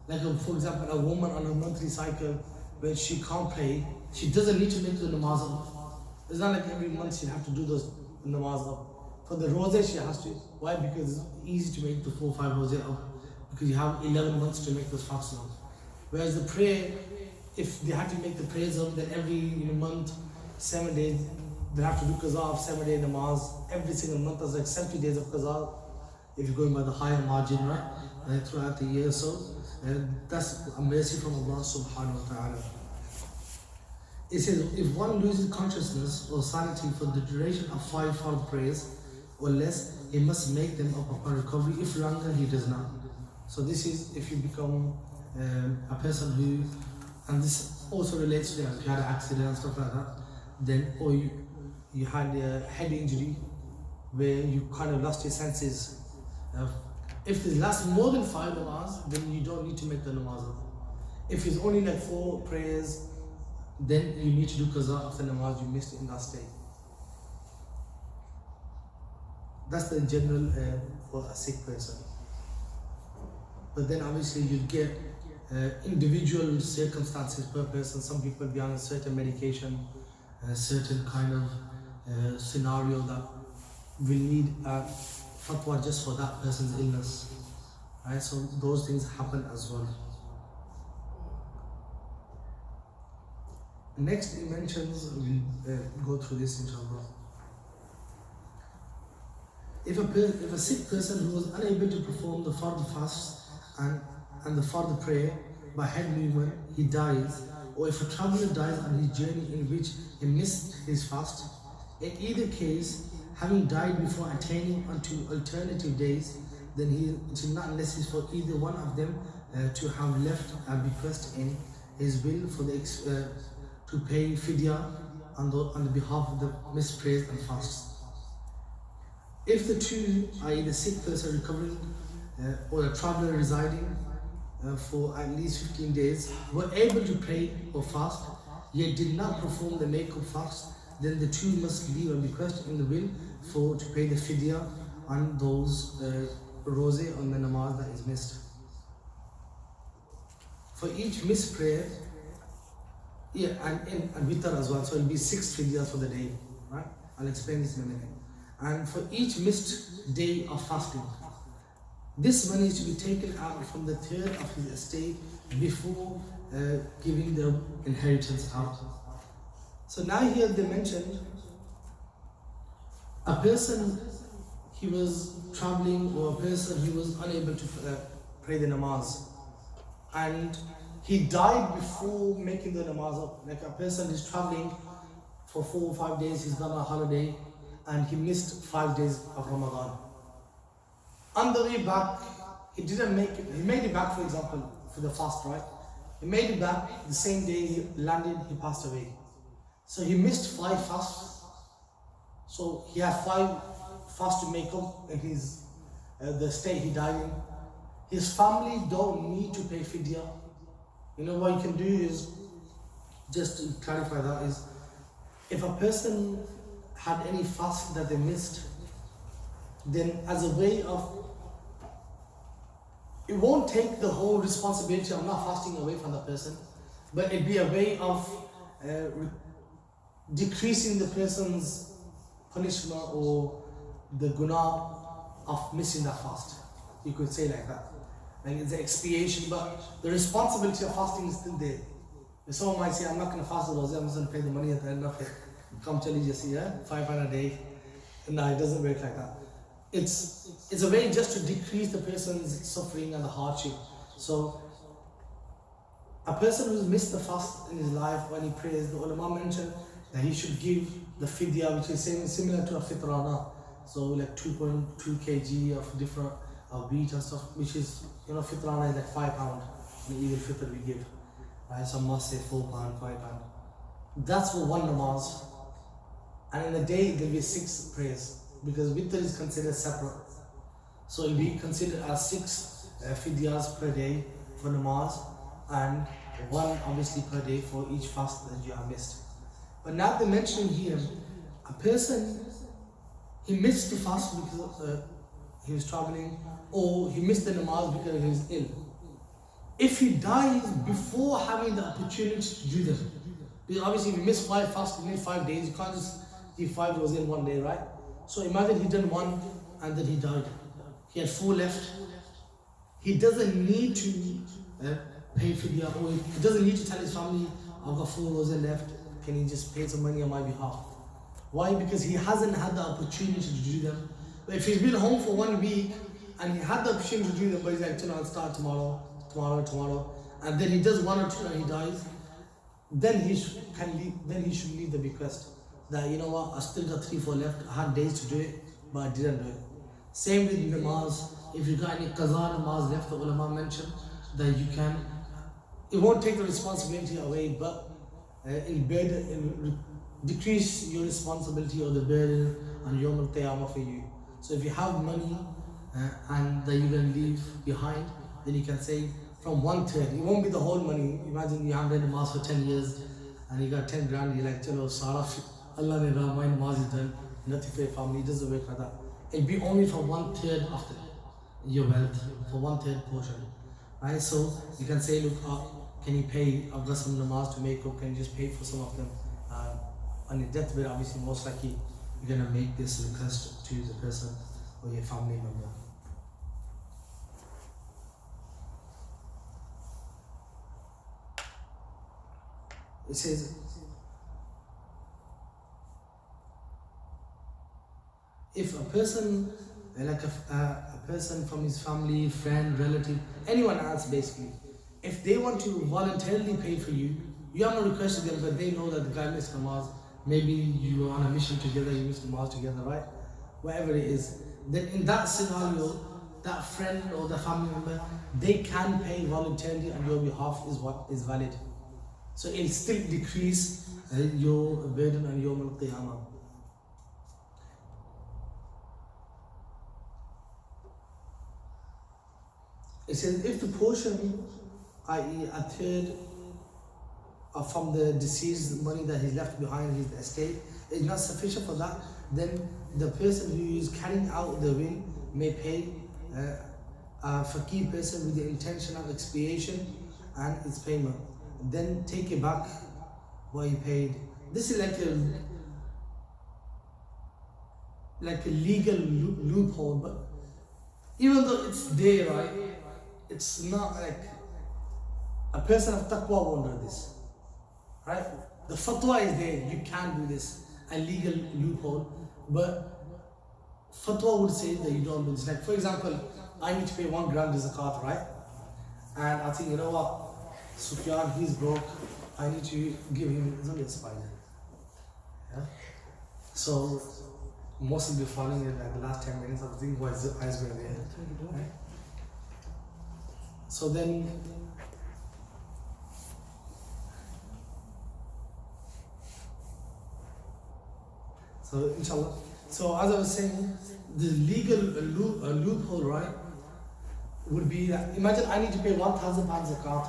Like for example, a woman on a monthly cycle where she can't pray, she doesn't need to make the namaz up. It's not like every month she'll have to do those namaz up. For the rosé she has to. Why? Because it's easy to make the 4 or 5 rosé up, because you have 11 months to make those fasts up. Whereas the prayer, if they had to make the prayers up, then every month, 7 days, they have to do qaza of 7-day namaz. Every single month there's like 70 days of qaza, if you're going by the higher margin, right? Throughout the year or so. And that's a mercy from Allah subhanahu wa ta'ala. It says, if one loses consciousness or sanity for the duration of 5 fard prayers or less, he must make them up upon recovery. If longer, he does not. So this is if you become a person who And this also relates to if you had an accident and stuff like that, then, or you had a head injury where you kind of lost your senses. If it lasts more than 5 namaz, then you don't need to make the namaz up. If it's only like 4 prayers, then you need to do qaza of the namaz you missed in that state. That's the general for a sick person. But then obviously you get individual circumstances per person. Some people be on a certain medication, a certain kind of scenario that will need a fatwa just for that person's illness. Right? So those things happen as well. Next he mentions, we'll go through this inshallah. If a sick person who was unable to perform the fard fast and the fard prayer by head movement, he dies, or if a traveller dies on his journey in which he missed his fast, in either case, having died before attaining unto alternative days, then it is not necessary for either one of them to have left a bequest in his will for the to pay fidya on the behalf of the missed prayers and fasts. If the two, i.e. the sick person recovering or a traveller residing for at least 15 days, were able to pray or fast, yet did not perform the make-up fast, then the two must leave a bequest in the will to pay the fidya on those rosé on the namaz that is missed. For each missed prayer, and witr as well, so it will be 6 fidyas for the day, right? I'll explain this in a minute. And for each missed day of fasting, this money is to be taken out from the third of his estate before giving the inheritance out. So now here they mentioned a person, he was traveling, or a person he was unable to pray the namaz, and he died before making the namaz up. Like a person is traveling for 4 or 5 days, he's gone on a holiday, and he missed 5 days of Ramadan. On the way back, he didn't make it. He made it back, for example, for the fast, right? He made it back the same day he landed, he passed away. So he missed 5 fasts. So he had 5 fasts to make up in his the state he died in. His family don't need to pay fidya. You know what you can do is, just to clarify that, is if a person had any fast that they missed, then as a way of, it won't take the whole responsibility of not fasting away from the person, but it'd be a way of decreasing the person's punishment or the guna of missing that fast. You could say like that. Like it's an expiation, but the responsibility of fasting is still there. If someone might say, I'm not going to fast the rosé, I'm just going to pay the money at the end of it. Come tell you just here, 500 a day. No, it doesn't work like that. It's a way just to decrease the person's suffering and the hardship. So a person who's missed the fast in his life, when he prays, the ulama mentioned that he should give the fidya, which is similar to a fitrana. So like 2.2 kg of different wheat and stuff, which is, fitrana is like £5 in Eid al-Fitr we give. Right? Some must say £4, £5. That's for one namaz. And in a day there'll be 6 prayers, because witr is considered separate. So it'll be considered as 6 fidyas per day for namaz, and 1 obviously per day for each fast that you have missed. But now they're mentioning here, a person, he missed the fast because he was traveling, or he missed the namaz because he was ill. If he dies before having the opportunity to do them, because obviously if you miss 5 fasts, you need 5 days, you can't just give 5 rows in one day, right? So imagine he done 1 and then he died. He had 4 left. He doesn't need to pay fidya, or he doesn't need to tell his family, I've got 4 rows left, can he just pay some money on my behalf? Why? Because he hasn't had the opportunity to do them. But if he's been home for 1 week and he had the opportunity to do them, but he's like, I'll start tomorrow, and then he does 1 or 2 and he dies, then he should leave the bequest. That, I still got 3, 4 left, I had days to do it, but I didn't do it. Same with namaz. If you got any qaza namaz left, the ulama mentioned that you can it won't take the responsibility away, but it'll decrease your responsibility or the burden on Yawm al-Qiyamah for you. So if you have money and that you're going to leave behind, then you can say from 1/3. It won't be the whole money. Imagine you haven't read namaz for 10 years and you got 10 grand, you're like, chalo, Sara, Allah ne raha, my namaz is done, nothing for your family. It doesn't work like that. It'll be only from 1/3 of your wealth, for 1/3 portion. Right? So you can say, look, can you pay? I've got some namaz to make up, can you just pay for some of them? On your deathbed, obviously, most likely you're going to make this request to the person or your family member. It says, if a person, like a person from his family, friend, relative, anyone else basically, if they want to voluntarily pay for you, you have no request to them, but they know that the guy missed namaz, maybe you are on a mission together, you missed namaz together, right? Whatever it is, then in that scenario, that friend or the family member, they can pay voluntarily on your behalf is what is valid. So it'll still decrease your burden on Yawm al-Qiyamah. It says if the portion, i.e. 1/3 from the deceased money that he left behind his estate is not sufficient for that, then the person who is carrying out the will may pay a faqih person with the intention of expiation and its payment. Then take it back what he paid. This is like a legal loophole, but even though it's there, right, it's not like a person of taqwa won't do this, right? The fatwa is there, you can't do this, a legal loophole, but fatwa would say that you don't do this. Like for example, I need to pay 1 grand zakat, right? And I think, you know what, Sufyan, he's broke, I need to give him, it's only a spider. Yeah? So, most will be falling in like the last 10 minutes, I think why his eyes were there. Right? So then, so inshallah, so as I was saying, the legal loophole, right, would be that, imagine I need to pay 1,000 pounds zakat.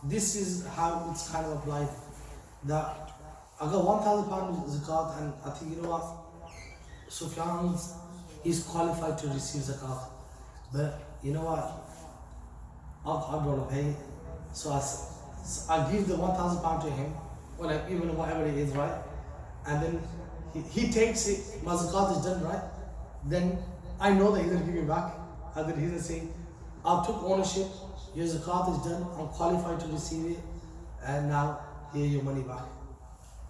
This is how it's kind of applied. That I got 1,000 pounds zakat, and I think, you know what, Sufyan, he's qualified to receive zakat. But you know what, I don't want to pay. So I give the 1,000 pounds to him, or like even whatever it is, right? And then he takes it, my zakat is done, right? Then I know that he's going to give me back. And then he's going to say, I took ownership, your zakat is done, I'm qualified to receive it, and now here your money back.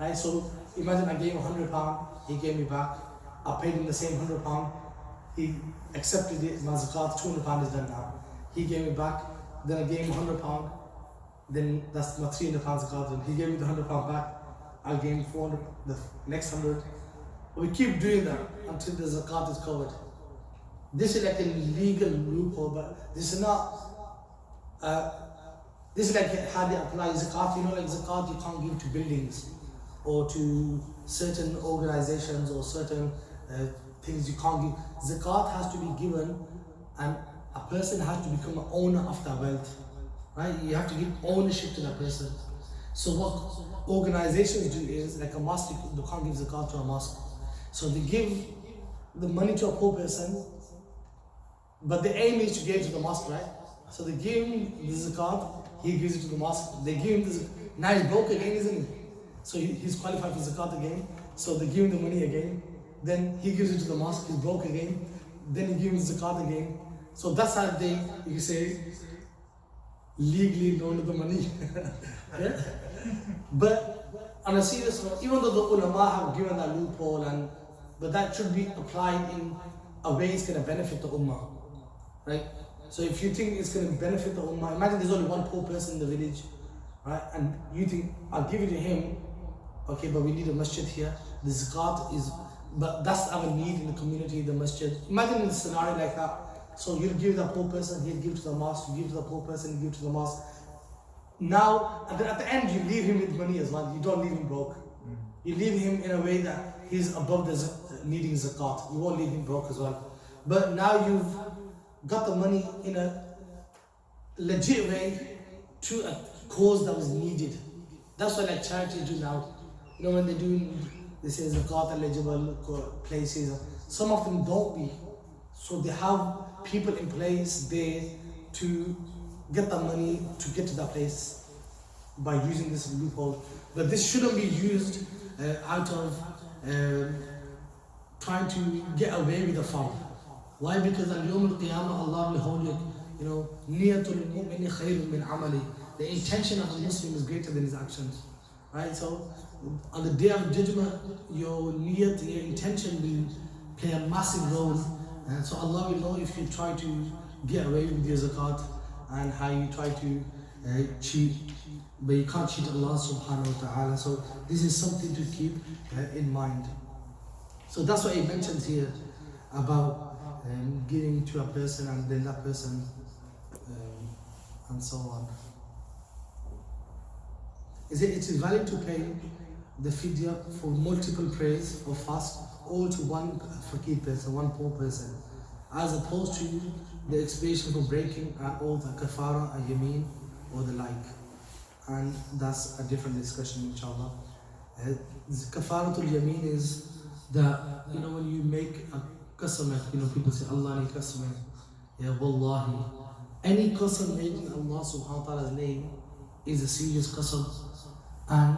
Right? So imagine I gave him £100, he gave me back, I paid him the same £100, he accepted it, my zakat, £200 is done now. He gave me back, then I gave him £100, then that's my £300 zakat, and he gave me the £100 back, I gave him 400, the next 100. We keep doing that until the zakat is covered. This is like a legal loophole, but this is not, this is like how they apply zakat. You know, like zakat you can't give to buildings or to certain organizations or certain things you can't give. Zakat has to be given, and a person has to become an owner of that wealth, right? You have to give ownership to that person. So what organizations do is, like a mosque, they can't give zakat to a mosque. So they give the money to a poor person, but the aim is to give it to the mosque, right? So they give him the zakat, he gives it to the mosque. They give him the now he's broke again, isn't he? So he's qualified for zakat again. So they give him the money again. Then he gives it to the mosque, he's broke again. Then he gives him zakat again. So that's how they, you say, legally loan the money. Yeah? But on a serious note, even though the ulama have given that loophole, but that should be applied in a way it's going to benefit the ummah, right? So if you think it's going to benefit the ummah, imagine there's only one poor person in the village, right? And you think, I'll give it to him, okay, but we need a masjid here. The zakat is, but that's our need in the community, the masjid. Imagine in a scenario like that. So you'll give the poor person, he'll give to the mosque, you give to the poor person, you give to the mosque. Now, at the end, you leave him with money as well. You don't leave him broke. You leave him in a way that he's above the needing zakat. You won't leave him broke as well. But now you've got the money in a legit way to a cause that was needed. That's what like charities do now. You know when they say zakat eligible places. Some of them don't be. So they have people in place there to get the money to get to that place by using this loophole. But this shouldn't be used out of trying to get away with the fard. Why? Because on Yawm al-Qiyamah, Allah will hold you, you know, niyatul mu'mini khayrun min amali. The intention of a Muslim is greater than his actions. Right? So on the day of judgment, your niyat, your intention will play a massive role. And so Allah will know if you try to get away with your zakat and how you try to cheat. But you can't cheat Allah subhanahu wa ta'ala. So this is something to keep in mind. So that's what he mentions here about giving to a person and then that person and so on. It is valid to pay the fidya for multiple prayers or fast or to one fakir person, one poor person, as opposed to the expiation for breaking an oath, a kafara, a yameen or the like. And that's a different discussion, inshallah. Kafaratul-yameen is that, you know, when you make a qasam, you know, people say, Allah ni qasam, ya wallahi. Any qasam made in Allah subhanahu wa ta'ala's name is a serious qasam. And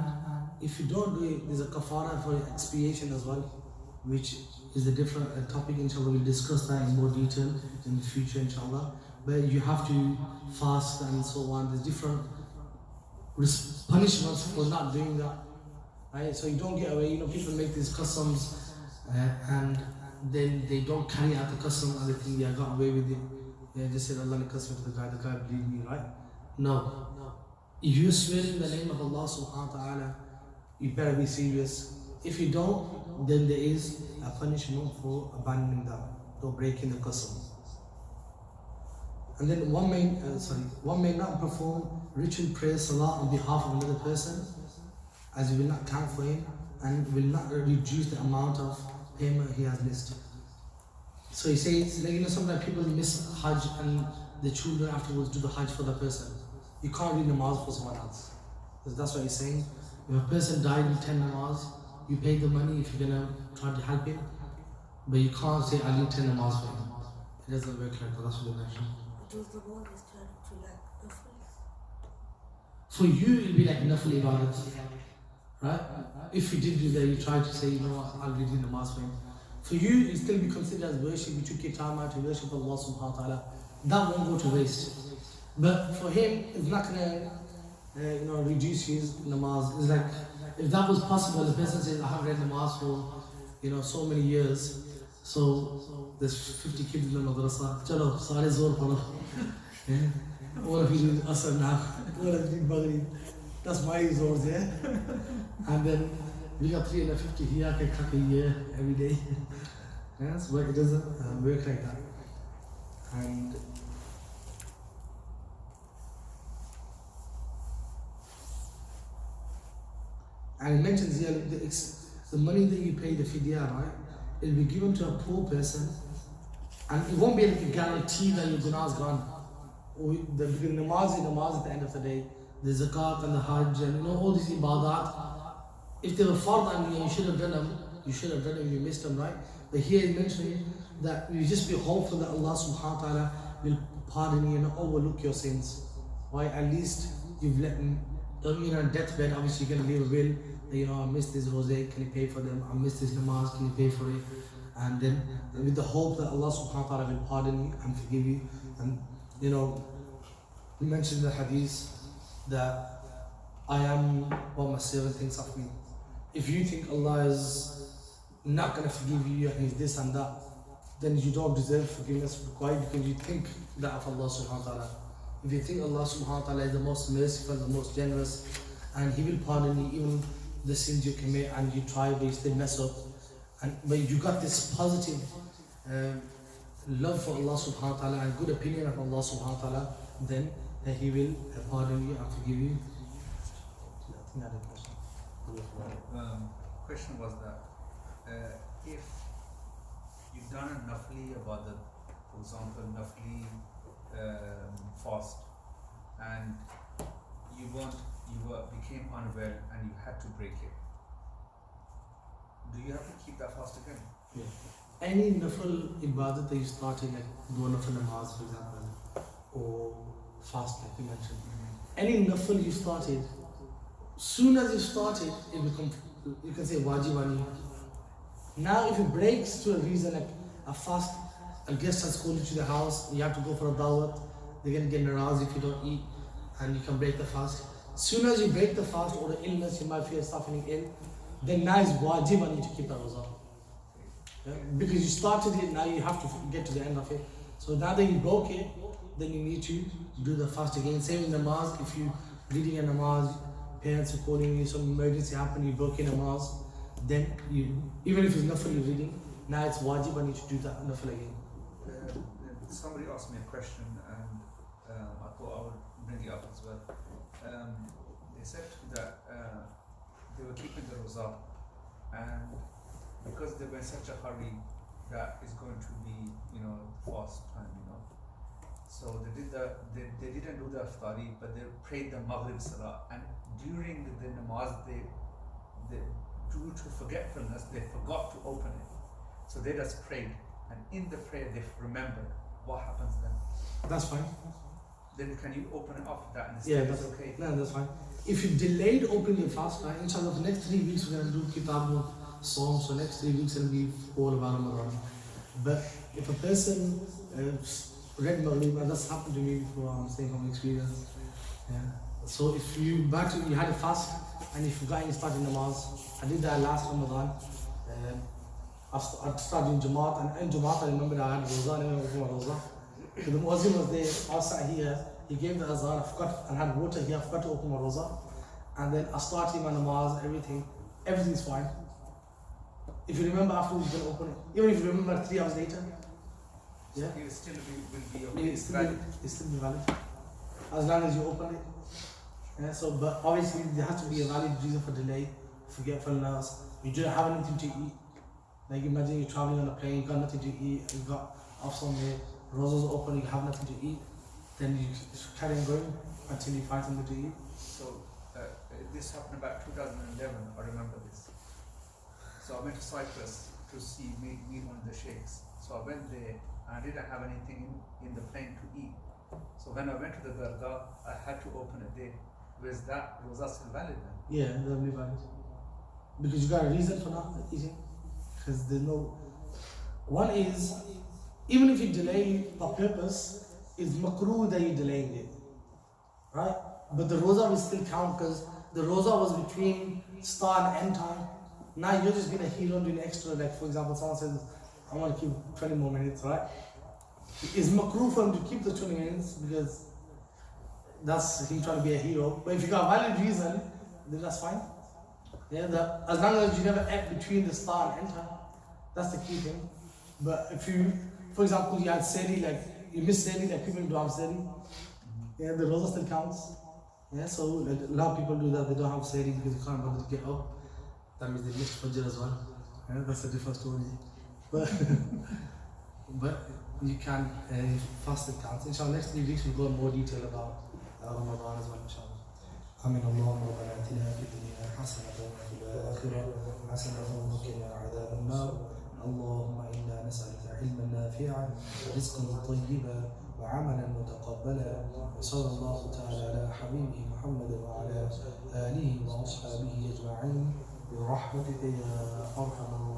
if you don't do it, there's a kafara for expiation as well, which is a different topic, inshallah. We'll discuss that in more detail in the future, inshallah. But you have to fast and so on. There's different punishments for not doing that. Right? So you don't get away. You know, people make these qasams and then they don't carry out the qasam and they think, yeah, I got away with it. Yeah, just said Allah ni qasam for the guy believed me, right? No. If you swear in the name of Allah subhanahu wa ta'ala, you better be serious. If you don't, then there is a punishment for abandoning that, or breaking the qasam. And then one may not perform ritual prayer salah on behalf of another person, as he will not count for him and will not reduce the amount of payment he has missed. So he says, like, you know, sometimes people miss Hajj and the children afterwards do the Hajj for the person. You can't read namaz for someone else. Because that's what he's saying. If a person died in 10 namaz, you pay the money if you're gonna try to help him, but you can't say, I need 10 namaz for him. It doesn't work like that. That's what he mentioned. Does the one is turned to like nafil? For you, it'll be like nafil ibadat. Right? If you did do that, you try to say, you know what, I'll read in namaz for him. For you, it'll still be considered as worship. You took your time out to worship Allah subhanahu wa ta'ala. That won't go to waste. But for him, it's not gonna reduce his namaz. It's like, if that was possible, the person says, I haven't read namaz for, so many years. So there's 50 kids in the madrasa. Chalo, sare zor paro. All of you do asr now. All of you do maghrib. That's my zors, yeah. And then we got 350 here, every day. Yes, but it doesn't work like that. And it mentions here the money that you pay the fidya, right? It will be given to a poor person, and it won't be like a guarantee that your gunah is gone. Because namaz is namaz at the end of the day. The zakat and the hajj and all these ibadat. If they were fard and you should have done them, you missed them, right? But here it mentioned that you just be hopeful that Allah subhanahu wa ta'ala will pardon you and overlook your sins. Why? At least you've let him. On deathbed, obviously you're going to leave a will. I missed this rosé, can you pay for them? I missed this namaz, can you pay for it? And then with the hope that Allah subhanahu wa ta'ala will pardon you and forgive you. And we mentioned in the hadith that I am what my servant thinks of me. If you think Allah is not going to forgive you and He's this and that, then you don't deserve forgiveness. Why? Because you think that of Allah subhanahu wa ta'ala. If you think Allah subhanahu wa ta'ala is the most merciful, the most generous, and He will pardon you even the sins you commit and you try but you still mess up, but you got this positive love for Allah subhanahu wa ta'ala and good opinion of Allah subhanahu wa ta'ala, then that He will pardon you and forgive you. I think I had a question. Question was that if you've done a nafli ibadat, for example, nafli fast, and became unwell and you had to break it, do you have to keep that fast again? Yeah. Any nafil ibadat that you started, like do nafil namaz, for example, or fast, like you mentioned, any nafil you started, soon as you started, it becomes, you can say wajib on you. Now, if it breaks to a reason like a fast, a guest has called you to the house, you have to go for a dawat, they're going to get naraz if you don't eat, and you can break the fast. Soon as you break the fast or the illness, you might feel start feeling ill, then now it's wajib on you to keep that roza. Yeah? Because you started it, now you have to get to the end of it. So now that you broke it, then you need to do the fast again. Same in namaz, if you reading a namaz, parents are calling you, some emergency happened, you broke your namaz, then you, even if it's nafil you're reading, now it's wajib on you to do that nafil again. Somebody asked me a question and I thought I would bring it up as well. They said that they were keeping the roza, and because they were in such a hurry that it's going to be, fast time, so they didn't do the iftari, but they prayed the maghrib salah, and during the namaz they due to forgetfulness they forgot to open it, so they just prayed, and in the prayer they remembered. What happens then? That's fine. Then can you open it after that and Yeah, it's that's okay? No, that's fine. If you delayed opening your fast, right, inshallah, the next 3 weeks we're going to do kitab of songs, so next 3 weeks will be all about Ramadan. But if a person read Maghrib, and that's happened to me before, I'm saying from experience. Yeah. So if you had a fast and you forgot you started namaz, I did that last Ramadan. I started in Jamaat, and in Jamaat I remember I had roza, I never opened my roza. So the Muazzin was there, outside here, he gave the azan, I forgot, and had water here, I forgot to open my roza. And then I started my namaz, everything's fine. If you remember afterwards, you can open it. Even if you remember 3 hours later, yeah, It still will be okay. it's still be valid. As long as you open it. Yeah, so, but obviously there has to be a valid reason for delay, forgetfulness, you don't have anything to eat. Like imagine you're traveling on a plane, you got nothing to eat, you got off somewhere, rosa's open, you have nothing to eat, then you just carry on going until you find something to eat. So this happened about 2011, I remember this. So I went to Cyprus to meet one of the sheikhs. So I went there and I didn't have anything in the plane to eat. So when I went to the dargah, I had to open it there. Was that still valid then? Yeah, that'll be valid. Because you got a reason for not eating. Because there's no. One is, even if you delay on purpose, it's makruh that you're delaying it. Right? But the roza will still count because the roza was between start and end time. Now you're just being a hero doing extra, like for example, someone says, I want to keep 20 more minutes, right? It's makruh for him to keep the 20 minutes because that's him trying to be a hero. But if you got a valid reason, then that's fine. Yeah, as long as you never ate between the start and end time, that's the key thing. But if you, for example, you had seri, like you miss seri, like people don't have seri, yeah, the roza still counts. Yeah, so like, a lot of people do that, they don't have seri because they can't bother to get up. That means they missed Fajr as well. Yeah, that's a different story. But you can fast it counts. Inshallah, next 3 weeks we'll go in more detail about Ramadan as well, inshallah. آمين اللهم ربنا آتنا في الدنيا حسنة وفي الآخرة حسنة وقنا عذاب النار اللهم إنا نسألك علما نافعا ورزقا طيبا وعملا متقبلا وصلى الله تعالى على حبيبه محمد وعلى آله وأصحابه أجمعين برحمتك يا أرحم الراحمين.